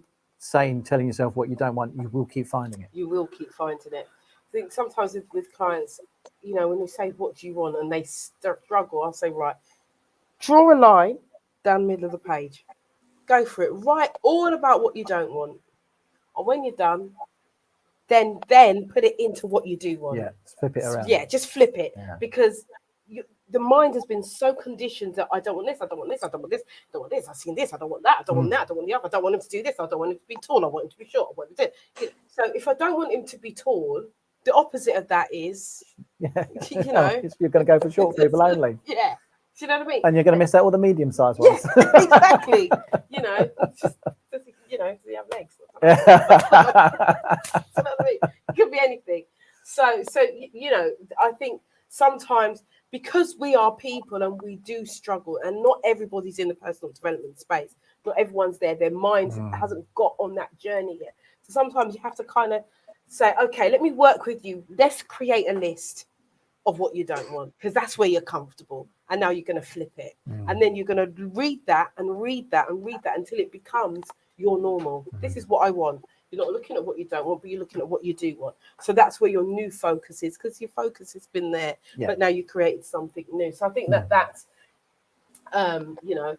telling yourself what you don't want, you will keep finding it. You will keep finding it. I think sometimes with clients, you know, when we say, what do you want? And they struggle, I'll say, right, draw a line down the middle of the page. Go for it. Write all about what you don't want. And when you're done, then put it into what you do want. Yeah, flip it around. Yeah, just flip it. Yeah. Because the mind has been so conditioned that I don't want this, I don't want this, I don't want this, I don't want this, I've seen this, I don't want that, I don't want that, I don't want the other, I don't want him to do this, I don't want him to be tall, I want him to be short, I want him to do. So if I don't want him to be tall, the opposite of that is, you know, you're going to go for short people only. Yeah. Do you know what I mean? And you're going to miss out all the medium-sized ones. Yes, exactly. You know, just you know, do you have legs? You know what I mean? It could be anything. So you know, I think sometimes because we are people and we do struggle, and not everybody's in the personal development space, not everyone's there, their mind hasn't got on that journey yet. So sometimes you have to kind of say, okay, let me work with you. Let's create a list of what you don't want, because that's where you're comfortable. And now you're going to flip it. And then you're going to read that and read that and read that until it becomes your normal. This is what I want. You're not looking at what you don't want, but you're looking at what you do want. So that's where your new focus is, because your focus has been there, but now you created something new. So I think that's, you know,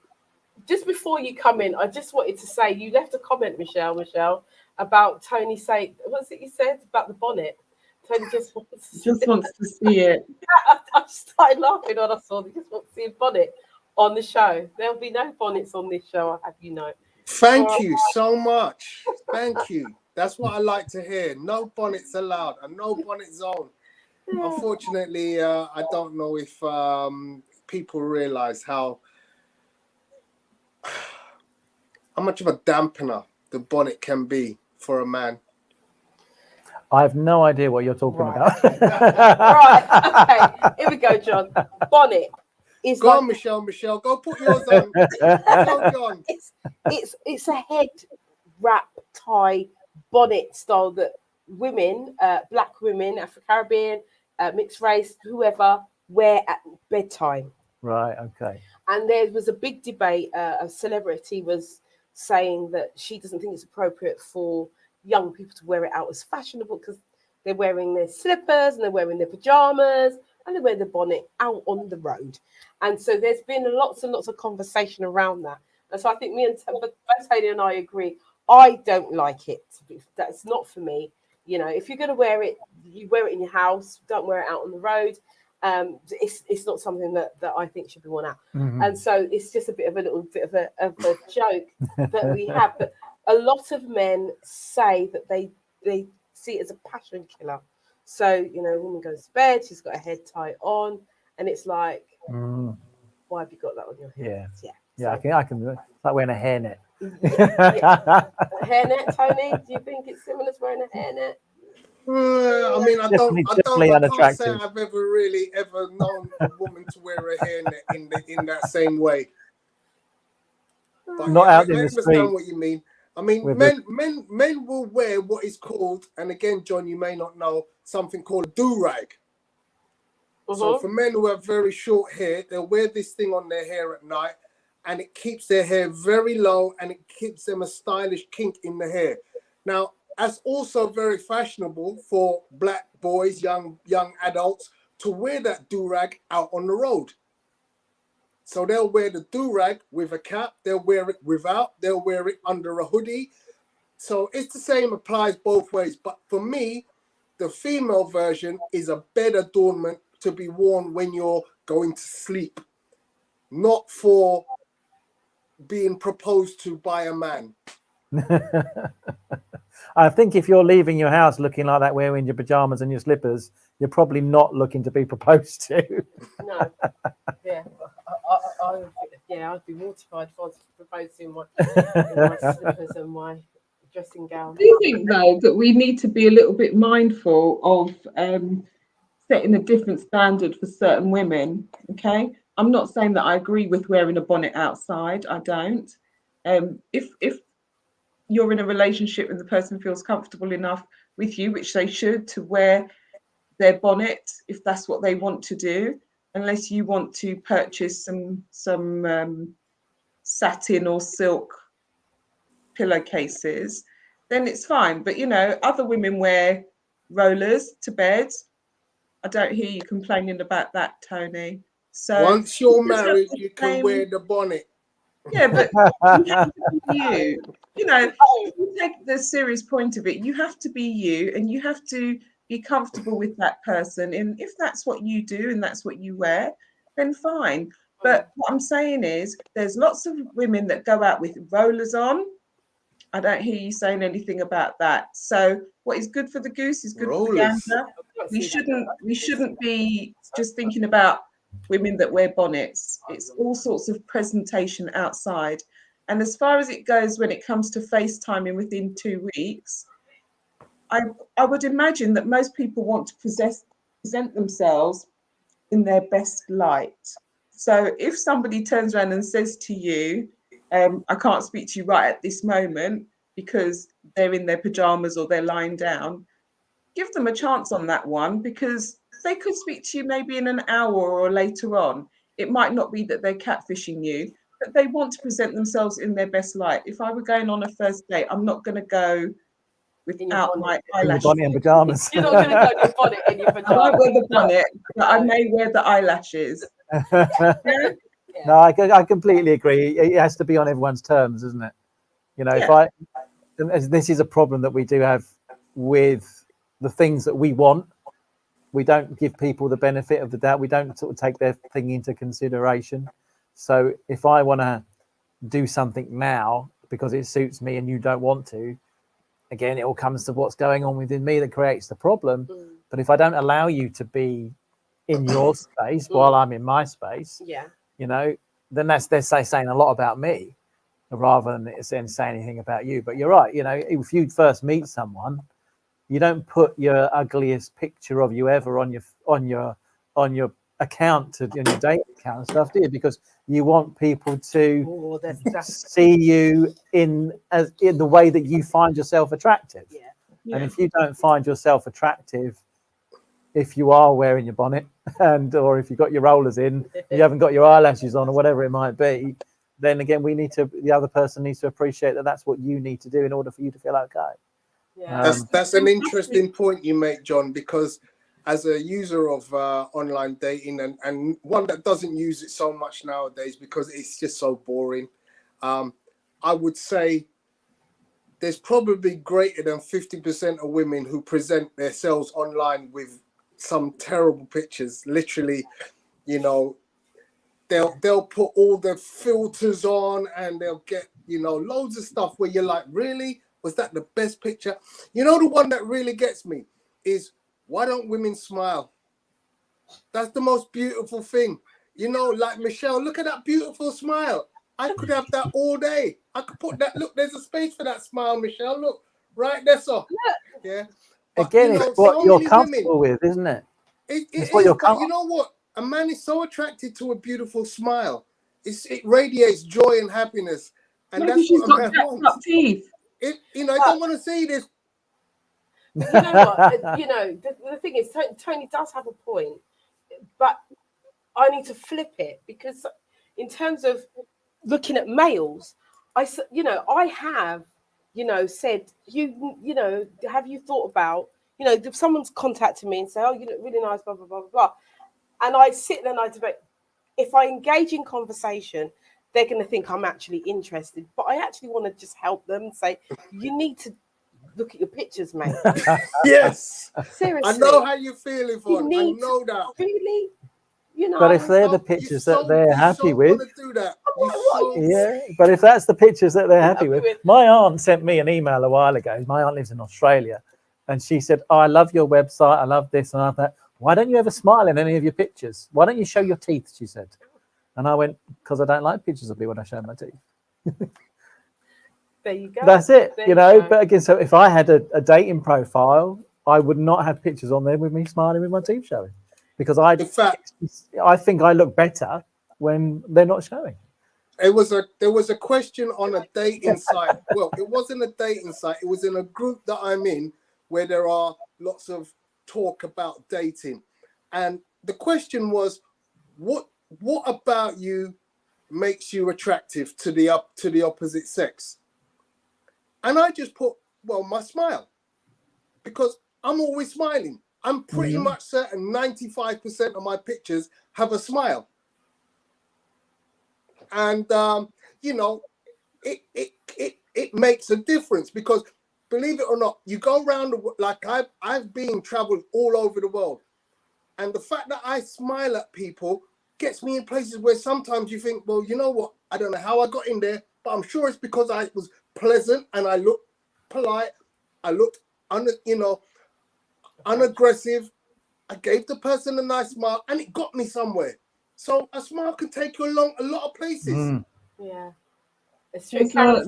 just before you come in, I just wanted to say, you left a comment, Michelle, about Tony saying, what's it you said about the bonnet? Tony just wants to see it. I started laughing when I saw he just wants to see a bonnet on the show. There'll be no bonnets on this show, I'll have you know. Thank you so much. Thank you. That's what I like to hear. No bonnets allowed, and no bonnet zone. Unfortunately, I don't know if people realize how much of a dampener the bonnet can be for a man. I have no idea what you're talking about. Right, okay. Here we go, John. Bonnet. Go on, Michelle. Go put yours on. Go, John. It's a head wrap tie bonnet style that women, black women, Afro-Caribbean, mixed race, whoever, wear at bedtime. Right, okay. And there was a big debate. A celebrity was saying that she doesn't think it's appropriate for young people to wear it out as fashionable, because they're wearing their slippers and they're wearing their pajamas and they wear the bonnet out on the road. And so there's been lots and lots of conversation around that. And so I think both Tony and I agree. I don't like it. That's not for me. You know, if you're going to wear it, you wear it in your house. Don't wear it out on the road. It's not something that I think should be worn out. And so it's just a little bit of a joke that we have. But a lot of men say that they see it as a passion killer. So, you know, a woman goes to bed, she's got a head tie on, and it's like, why have you got that on your head? Yeah, I can. It's like wearing a hairnet. A hairnet, Tony? Do you think it's similar to wearing a hairnet? I mean, I can't say I've ever known a woman to wear a hairnet in that same way. But not out in the I street. understand what you mean. I mean, With men will wear what is called, and again, John, you may not know, something called a do-rag. So for men who have very short hair, they'll wear this thing on their hair at night, and it keeps their hair very low, and it gives them a stylish kink in the hair. Now, that's also very fashionable for black boys, young adults, to wear that do-rag out on the road. So they'll wear the do-rag with a cap, they'll wear it without, they'll wear it under a hoodie. So it's the same, applies both ways. But for me, the female version is a bed adornment to be worn when you're going to sleep, not for being proposed to by a man. I think if you're leaving your house looking like that, wearing your pajamas and your slippers, you're probably not looking to be proposed to. No. Yeah. I'd be mortified if I was proposed in my slippers and my dressing gown. Do you think, though, that we need to be a little bit mindful of setting a different standard for certain women? Okay, I'm not saying that I agree with wearing a bonnet outside. I don't. If you're in a relationship and the person feels comfortable enough with you, which they should, to wear their bonnet if that's what they want to do, unless you want to purchase some satin or silk pillowcases, then it's fine. But other women wear rollers to bed. I don't hear you complaining about that, Tony. So once you're married, you can wear the bonnet. Yeah, but you have to be you. You take the serious point of it. You have to be you, and you have to be comfortable with that person. And if that's what you do and that's what you wear, then fine. But what I'm saying is, there's lots of women that go out with rollers on. I don't hear you saying anything about that. So what is good for the goose is good for the gander. We shouldn't be just thinking about women that wear bonnets. It's all sorts of presentation outside. And as far as it goes, when it comes to FaceTiming within 2 weeks, I would imagine that most people want to present themselves in their best light. So if somebody turns around and says to you, I can't speak to you right at this moment because they're in their pajamas or they're lying down, give them a chance on that one, because they could speak to you maybe in an hour or later on. It might not be that they're catfishing you, but they want to present themselves in their best light. If I were going on a first date, I'm not going to go without my eyelashes. Bonnet and pajamas. You're not going to go in your bonnet in your pajamas. I won't wear the bonnet, but I may wear the eyelashes. Yeah? No, I completely agree. It has to be on everyone's terms, isn't it? This is a problem that we do have with the things that we want. We don't give people the benefit of the doubt. We don't sort of take their thing into consideration. So if I want to do something now because it suits me and you don't want to, again, it all comes to what's going on within me that creates the problem. But if I don't allow you to be in your space while I'm in my space, then they're saying a lot about me rather than saying anything about you. But you're right. If you first meet someone, you don't put your ugliest picture of you ever on your account, on your date account and stuff, do you? Because you want people to see you in the way that you find yourself attractive. And if you don't find yourself attractive, if you are wearing your bonnet or if you've got your rollers in, you haven't got your eyelashes on or whatever it might be, then again, the other person needs to appreciate that that's what you need to do in order for you to feel okay. That's an interesting point you make, John, because as a user of online dating and one that doesn't use it so much nowadays because it's just so boring, I would say there's probably greater than 50% of women who present themselves online with some terrible pictures. Literally, they'll put all the filters on and they'll get, loads of stuff where you're like, really? Was that the best picture? The one that really gets me is, why don't women smile? That's the most beautiful thing. Like Michelle, look at that beautiful smile. I could have that all day. I could put that. Look, there's a space for that smile, Michelle. Look, right there, so. Yeah. But, again, it's what you're comfortable with, isn't it? It's what you're comfortable. You know what? A man is so attracted to a beautiful smile. It radiates joy and happiness. And maybe she's got jacked up teeth. I don't want to see this. But you know what? The thing is, Tony does have a point, but I need to flip it, because in terms of looking at males, I have, said, have you thought about, if someone's contacted me and say, oh, you look really nice, blah, blah, blah, blah, blah. And I sit there and I debate. If I engage in conversation, they're going to think I'm actually interested. But I actually want to just help them and say, you need to look at your pictures, mate. Yes. Seriously. I know how you feel, Yvonne. I know that. Really? But if they're the pictures that they're happy with, do that. But if that's the pictures that they're happy with. My aunt sent me an email a while ago. My aunt lives in Australia, and she said, oh, I love your website. I love this and I love that. Why don't you ever smile in any of your pictures? Why don't you show your teeth? She said. And I went, because I don't like pictures of me when I show my teeth. There you go. That's it, There But again, so if I had a dating profile, I would not have pictures on there with me smiling with my teeth showing, because I think I look better when they're not showing. There was a question on a dating site. Well, it wasn't a dating site. It was in a group that I'm in where there are lots of talk about dating, and the question was, what about you makes you attractive to the opposite sex? And I just put, well, my smile, because I'm always smiling. I'm pretty much certain 95% of my pictures have a smile. And, it makes a difference, because believe it or not, you go around, like I've been traveled all over the world. And the fact that I smile at people gets me in places where sometimes you think, well, you know what? I don't know how I got in there, but I'm sure it's because I was pleasant and I looked polite. I looked, unaggressive. I gave the person a nice smile and it got me somewhere. So a smile can take you along a lot of places. Yeah. It's true. There's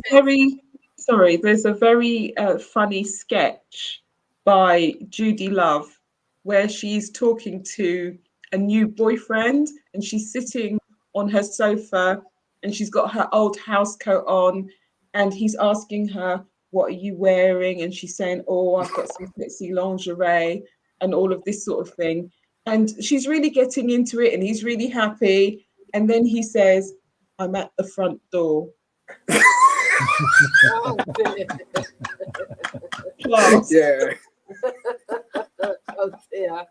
a very funny sketch by Judy Love where she's talking to a new boyfriend and she's sitting on her sofa and she's got her old house coat on and he's asking her, what are you wearing? And she's saying, oh, I've got some sexy lingerie and all of this sort of thing. And she's really getting into it and he's really happy. And then he says, I'm at the front door. Oh, dear. Yeah. Oh dear.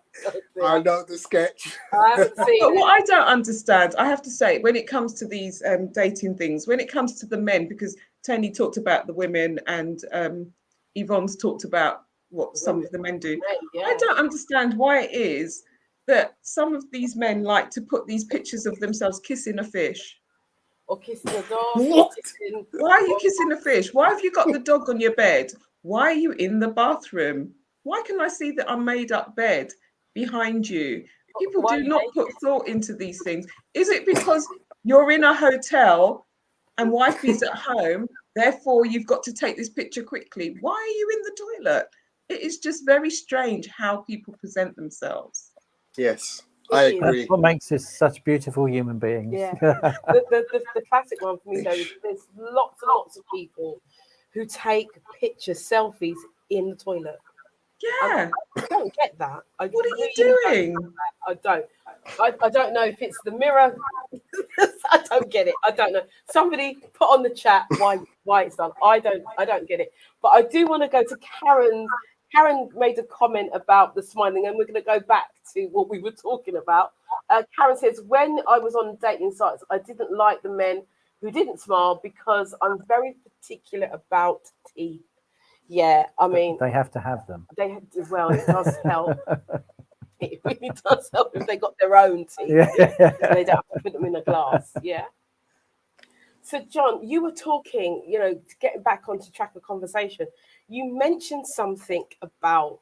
I know the sketch. I haven't seen But it. what I don't understand, I have to say, when it comes to these dating things, when it comes to the men, because Tony talked about the women and Yvonne's talked about what some of the men do. Yeah. I don't understand why it is that some of these men like to put these pictures of themselves kissing a fish. Or kissing a dog. What? Why are you kissing a fish? Why have you got the dog on your bed? Why are you in the bathroom? Why can I see that made up bed behind you? People do not put thought into these things. Is it because you're in a hotel and wifey's at home, therefore you've got to take this picture quickly? Why are you in the toilet? It is just very strange how people present themselves. Yes, I agree. That's what makes us such beautiful human beings. Yeah. the classic one for me though is there's lots and lots of people who take pictures, selfies in the toilet. Yeah. I don't get that. What are you doing? I don't know if it's the mirror. I don't get it. I don't know. Somebody put on the chat why it's done. I don't get it. But I do want to go to Karen. Karen made a comment about the smiling, and we're going to go back to what we were talking about. Karen says, when I was on dating sites, I didn't like the men who didn't smile because I'm very particular about teeth. Yeah, I mean, they have to have them. It does help. It really does help if they got their own teeth. Yeah. They don't have to put them in a glass. Yeah. So, John, you were talking, getting back onto track of conversation. You mentioned something about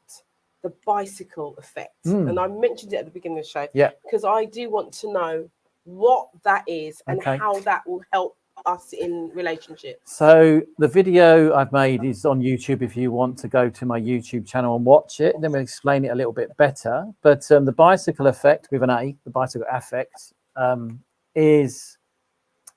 the bicycle effect, and I mentioned it at the beginning of the show. Yeah. Because I do want to know what that is and how that will help us in relationships. So the video I've made is on YouTube if you want to go to my YouTube channel and watch it. Then we'll explain it a little bit better. But the bicycle effect with an A, the bicycle affect, is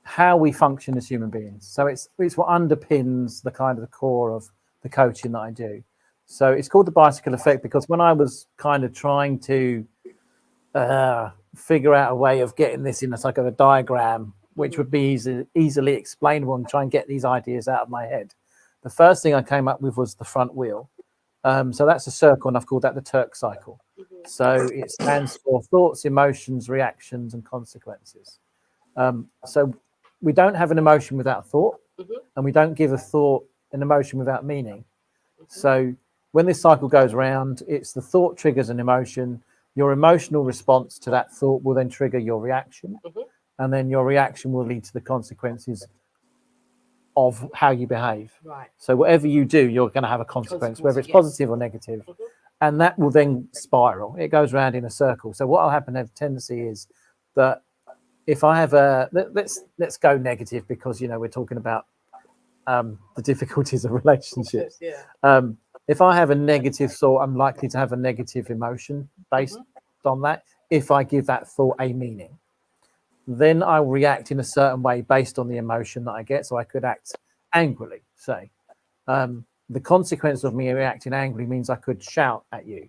how we function as human beings. So it's what underpins the kind of the core of the coaching that I do. So it's called the bicycle effect because when I was kind of trying to figure out a way of getting this in a like of a diagram, which would be easily explainable and try and get these ideas out of my head, the first thing I came up with was the front wheel. So that's a circle, and I've called that the Turk cycle. So it stands for thoughts, emotions, reactions, and consequences. So we don't have an emotion without thought, and we don't give a thought an emotion without meaning. So when this cycle goes round, it's the thought triggers an emotion. Your emotional response to that thought will then trigger your reaction, and then your reaction will lead to the consequences of how you behave. Right. So whatever you do, you're going to have a consequence, whether it's positive or negative, and that will then spiral. It goes round in a circle. So what will happen? The tendency is that if I have let's go negative because we're talking about the difficulties of relationships. Yeah. If I have a negative thought, I'm likely to have a negative emotion based on that. If I give that thought a meaning, then I'll react in a certain way based on the emotion that I get. So I could act angrily, say. The consequence of me reacting angrily means I could shout at you.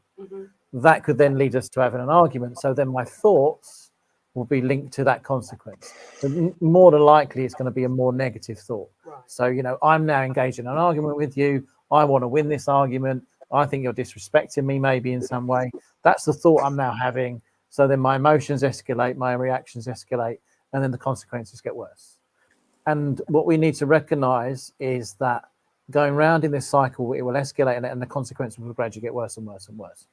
That could then lead us to having an argument. So then my thoughts will be linked to that consequence. So more than likely, it's going to be a more negative thought. Right. So, I'm now engaged in an argument with you. I want to win this argument. I think you're disrespecting me maybe in some way. That's the thought I'm now having. So then my emotions escalate, my reactions escalate, and then the consequences get worse. And what we need to recognize is that going round in this cycle, it will escalate and the consequences will gradually get worse and worse and worse.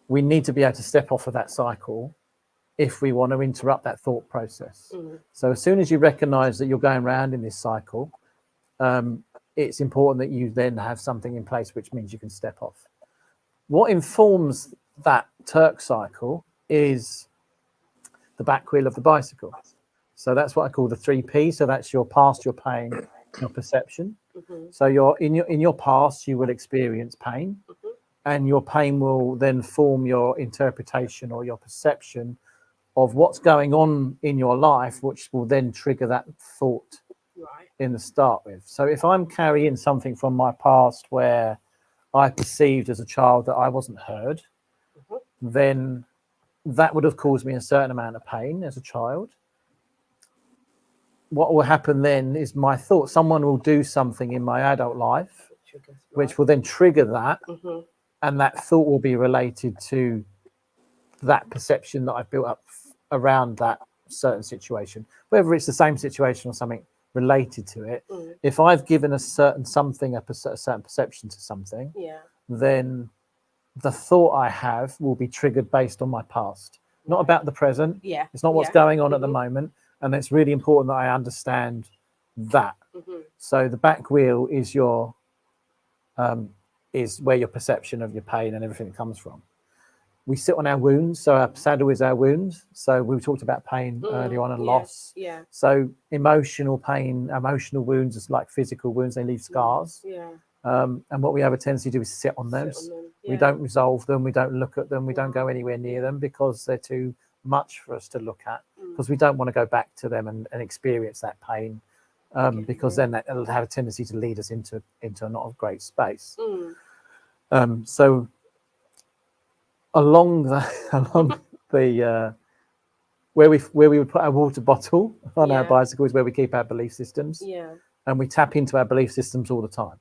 We need to be able to step off of that cycle if we want to interrupt that thought process. So as soon as you recognize that you're going round in this cycle, it's important that you then have something in place, which means you can step off. What informs that Turk cycle is the back wheel of the bicycle. So that's what I call the 3P. So that's your past, your pain, your perception. So in your past, you will experience pain, and your pain will then form your interpretation or your perception of what's going on in your life, which will then trigger that thought in the start with. So if I'm carrying something from my past where I perceived as a child that I wasn't heard, then that would have caused me a certain amount of pain as a child. What will happen then is my thought, someone will do something in my adult life, which will then trigger that, and that thought will be related to that perception that I've built up around that certain situation, whether it's the same situation or something related to it. If I've given a certain something, a certain perception to something, then the thought I have will be triggered based on my past, not about the present. It's not what's going on at the moment. And it's really important that I understand that. So the back wheel is your is where your perception of your pain and everything comes from. We sit on our wounds, so our saddle is our wounds. So we talked about pain earlier on and loss. So emotional pain, emotional wounds is like physical wounds, they leave scars. And what we have a tendency to do is sit on those. We don't resolve them, we don't look at them, we don't go anywhere near them because they're too much for us to look at, because we don't want to go back to them and experience that pain, because then that'll have a tendency to lead us into a not a great space. So along the where we would put our water bottle on our bicycle is where we keep our belief systems, and we tap into our belief systems all the time.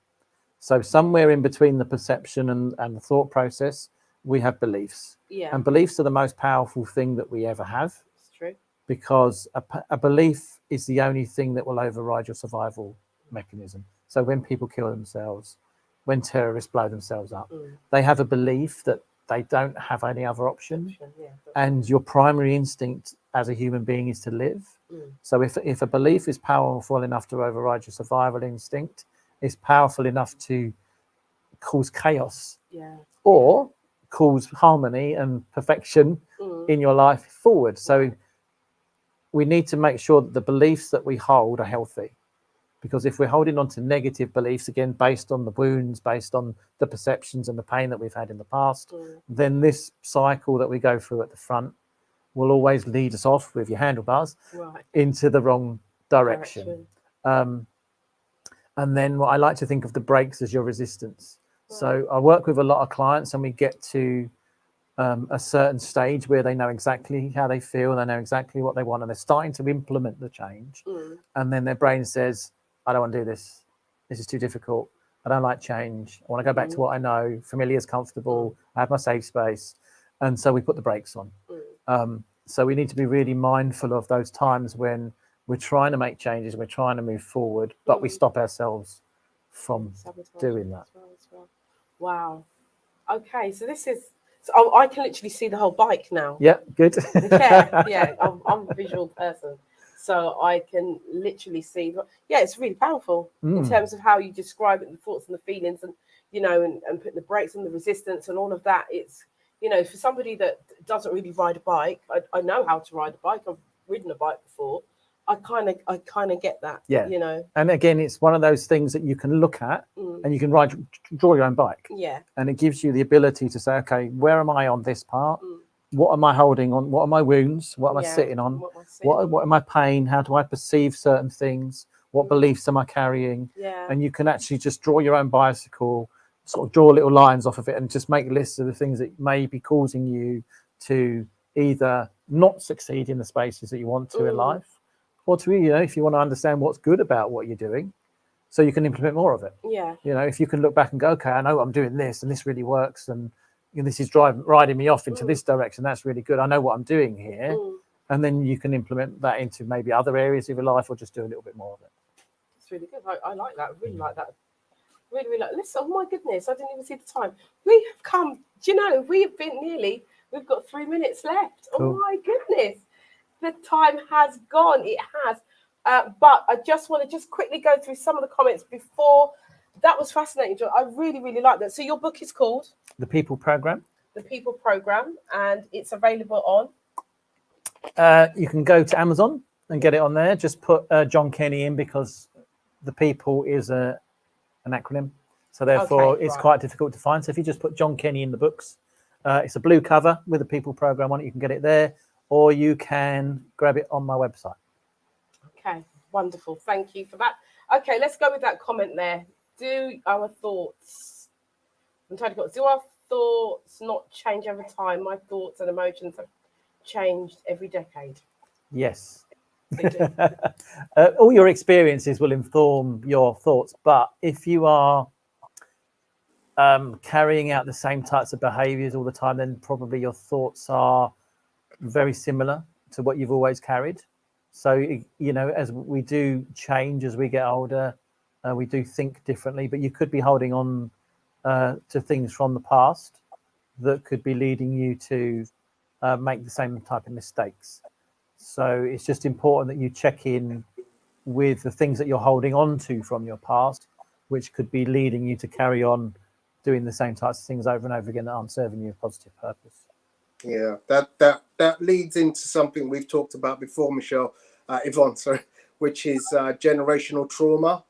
So somewhere in between the perception and the thought process, we have beliefs. And beliefs are the most powerful thing that we ever have. It's true. Because a belief is the only thing that will override your survival mechanism. So when people kill themselves, when terrorists blow themselves up, they have a belief that they don't have any other option. And your primary instinct as a human being is to live. So if a belief is powerful enough to override your survival instinct, it's powerful enough to cause chaos or cause harmony and perfection in your life forward. So we need to make sure that the beliefs that we hold are healthy, because if we're holding on to negative beliefs, again, based on the wounds, based on the perceptions and the pain that we've had in the past, then this cycle that we go through at the front will always lead us off with your handlebars Right. into the wrong direction. And then what I like to think of the brakes as your resistance. So I work with a lot of clients, and we get to a certain stage where they know exactly how they feel, they know exactly what they want, and they're starting to implement the change. And then their brain says, I don't want to do this. This is too difficult. I don't like change. I want to go back to what I know. Familiar is comfortable. I have my safe space. And so we put the brakes on. So we need to be really mindful of those times when we're trying to make changes, we're trying to move forward, but we stop ourselves from doing that. As well. Wow. Okay, so this is. So I can literally see the whole bike now. Yeah, good. Yeah. I'm a visual person, so I can literally see. Yeah, it's really powerful in terms of how you describe it, the thoughts and the feelings, and and putting the brakes and the resistance and all of that. It's for somebody that doesn't really ride a bike. I know how to ride a bike. I've ridden a bike before. I kind of get that. Yeah. And again, it's one of those things that you can look at and you can draw your own bike. Yeah. And it gives you the ability to say, okay, where am I on this part? What am I holding on? What are my wounds? What am I sitting on? What am I pain? How do I perceive certain things? What beliefs am I carrying? Yeah. And you can actually just draw your own bicycle, sort of draw little lines off of it, and just make lists of the things that may be causing you to either not succeed in the spaces that you want to in life, or to, if you want to understand what's good about what you're doing, so you can implement more of it. Yeah. If you can look back and go, okay, I know I'm doing this and this really works, and this is riding me off into this direction. That's really good. I know what I'm doing here. And then you can implement that into maybe other areas of your life, or just do a little bit more of it. It's really good. I like that. I really like that. Really, really like. Listen, oh my goodness, I didn't even see the time. We have come. Do you know we've got 3 minutes left. Cool. Oh my goodness. The time has gone. It has. But I just want to quickly go through some of the comments before. That was fascinating, John. I really, really like that. So your book is called The People Program. The People Program, and it's available on. You can go to Amazon and get it on there. Just put John Kenny in, because The People is an acronym. So therefore, it's quite difficult to find. So if you just put John Kenny in the books, it's a blue cover with the People Program on it. You can get it there, or you can grab it on my website. Okay, wonderful. Thank you for that. Okay, let's go with that comment there. Do our thoughts not change over time? My thoughts and emotions have changed every decade. Yes. They do. All your experiences will inform your thoughts, but if you are carrying out the same types of behaviors all the time, then probably your thoughts are very similar to what you've always carried. So, as we do change as we get older, we do think differently, but you could be holding on to things from the past that could be leading you to make the same type of mistakes. So it's just important that you check in with the things that you're holding on to from your past, which could be leading you to carry on doing the same types of things over and over again that aren't serving you a positive purpose. Yeah, that leads into something we've talked about before, Yvonne, sorry, which is generational trauma.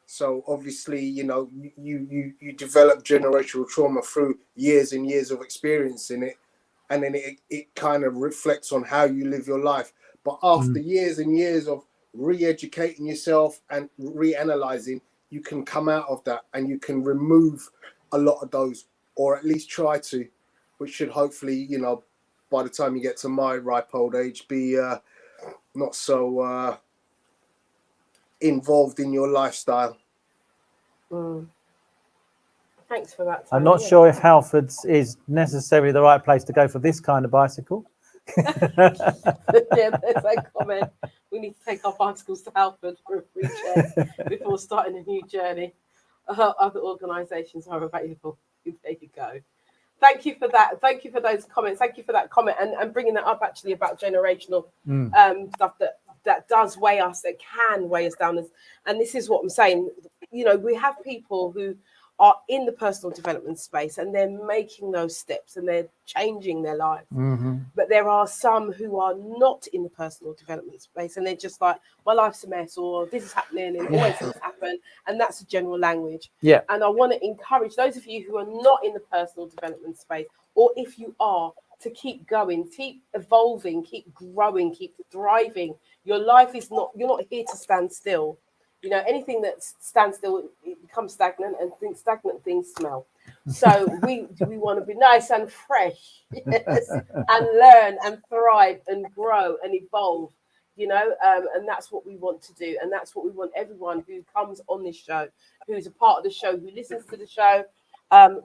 So obviously, you develop generational trauma through years and years of experience in it, and then it kind of reflects on how you live your life. But after years and years of re-educating yourself and reanalyzing, you can come out of that and you can remove a lot of those, or at least try to, which should hopefully, by the time you get to my ripe old age, be not so involved in your lifestyle. Thanks for that, Tony. I'm not sure if Halfords is necessarily the right place to go for this kind of bicycle. Yeah, there's a comment. We need to take our bicycles to Halford for a free check before starting a new journey. Other organisations are available. There you go. Thank you for that. Thank you for those comments. Thank you for that comment and bringing that up actually about generational stuff that does weigh us, that can weigh us down. And this is what I'm saying. We have people who are in the personal development space and they're making those steps and they're changing their life. But there are some who are not in the personal development space and they're just like, my life's a mess, or this is happening and always things happen. And that's a general language. Yeah. And I want to encourage those of you who are not in the personal development space, or if you are, to keep going, keep evolving, keep growing, keep thriving. Your life is not, you're not here to stand still. You know, anything that stands still, it becomes stagnant, and stagnant things smell. So we want to be nice and fresh, yes, and learn and thrive and grow and evolve, you know, and that's what we want to do. And that's what we want everyone who comes on this show, who's a part of the show, who listens to the show.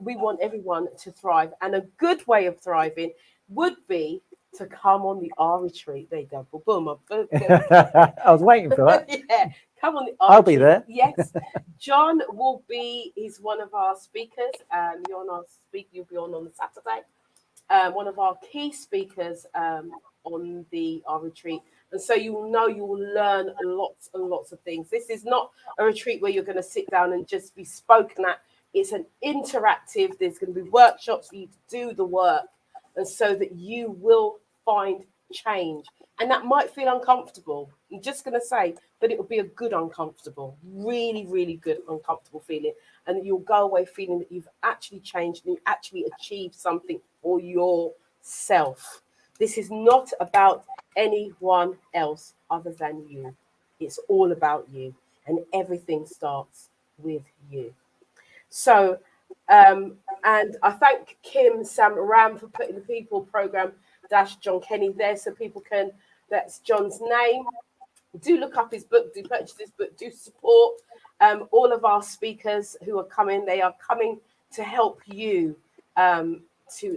We want everyone to thrive. And a good way of thriving would be to come on the R retreat. There you go. Boom. I was waiting for that. Yeah. Come on the R I'll retreat. be there. Yes. John will be, he's one of our speakers. You're on our speak, you'll be on the Saturday. One of our key speakers on the R retreat. And so you will know, you will learn lots and lots of things. This is not a retreat where you're going to sit down and just be spoken at. It's an interactive, there's going to be workshops for you to do the work, and so that you will find change. And that might feel uncomfortable. I'm just going to say, but it will be a good uncomfortable, really, really good uncomfortable feeling. And that you'll go away feeling that you've actually changed and you actually achieved something for yourself. This is not about anyone else other than you. It's all about you. And everything starts with you. So, and I thank Kim Sam Ram for putting the People Program - John Kenny there, so people can, that's John's name. Do look up his book, do purchase his book, do support all of our speakers who are coming. They are coming to help you to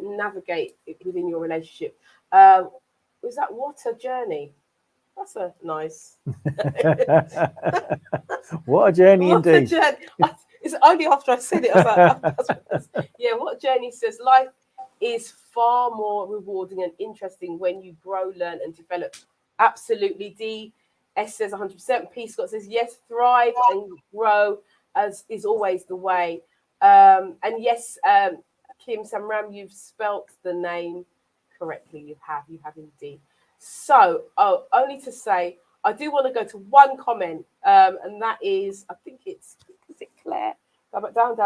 navigate it within your relationship. Was that What a Journey? That's a nice. What a journey What indeed. a journey. It's only after I said it, I was like, yeah, What a Journey says life is far more rewarding and interesting when you grow, learn, and develop. Absolutely. D. S says 100%. P. Scott says, yes, thrive and grow as is always the way. And yes, Kim Samram, you've spelt the name correctly. You have indeed. So, only to say, I do want to go to one comment, and that is, I think is it Claire? Down.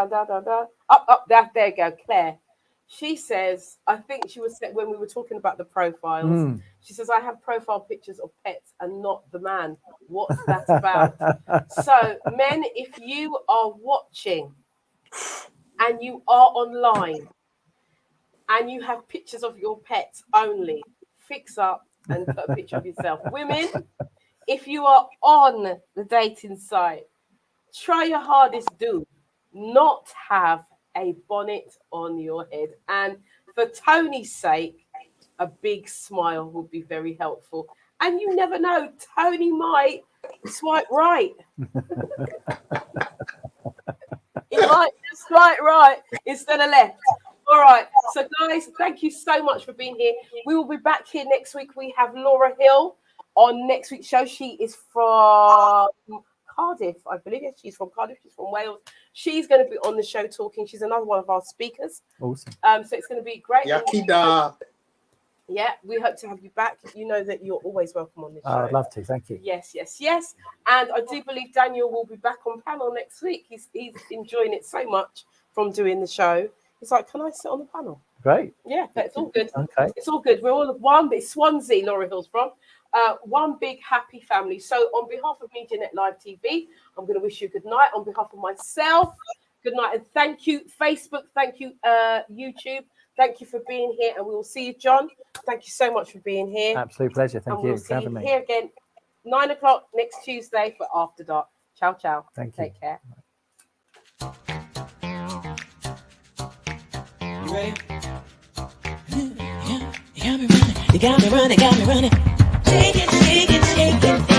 Up, there you go, Claire. She says, I think she was when we were talking about the profiles. She says, I have profile pictures of pets and not the man. What's that about? So, men, if you are watching and you are online and you have pictures of your pets only, fix up and put a picture of yourself. Women, if you are on the dating site, try your hardest, do not have a bonnet on your head. And for Tony's sake, a big smile would be very helpful. And you never know, Tony might swipe right. He might swipe right instead of left. All right. So, guys, thank you so much for being here. We will be back here next week. We have Laura Hill on next week's show. She is from Cardiff, I believe. Yes, she's from Cardiff. She's from Wales. She's going to be on the show talking. She's another one of our speakers. Awesome. So it's going to be great. Yakida. Yeah, we hope to have you back. You know that you're always welcome on this show. I'd love to. Thank you. Yes. And I do believe Daniel will be back on panel next week. He's enjoying it so much from doing the show. He's like, can I sit on the panel? Great. Yeah, it's all good. Okay. It's all good. We're all one big Swansea, Laura Hill's from. One big happy family. So on behalf of MediaNet Live TV, I'm going to wish you good night. On behalf of myself, good night and thank you, Facebook. Thank you, YouTube. Thank you for being here, and we will see you, John. Thank you so much for being here. Absolute pleasure. Thank you for having me. Here again, 9 o'clock next Tuesday for After Dark. Ciao, ciao. Thank you. Take care. You ready? You got me running, got me running. Shake it, shake it, shake it.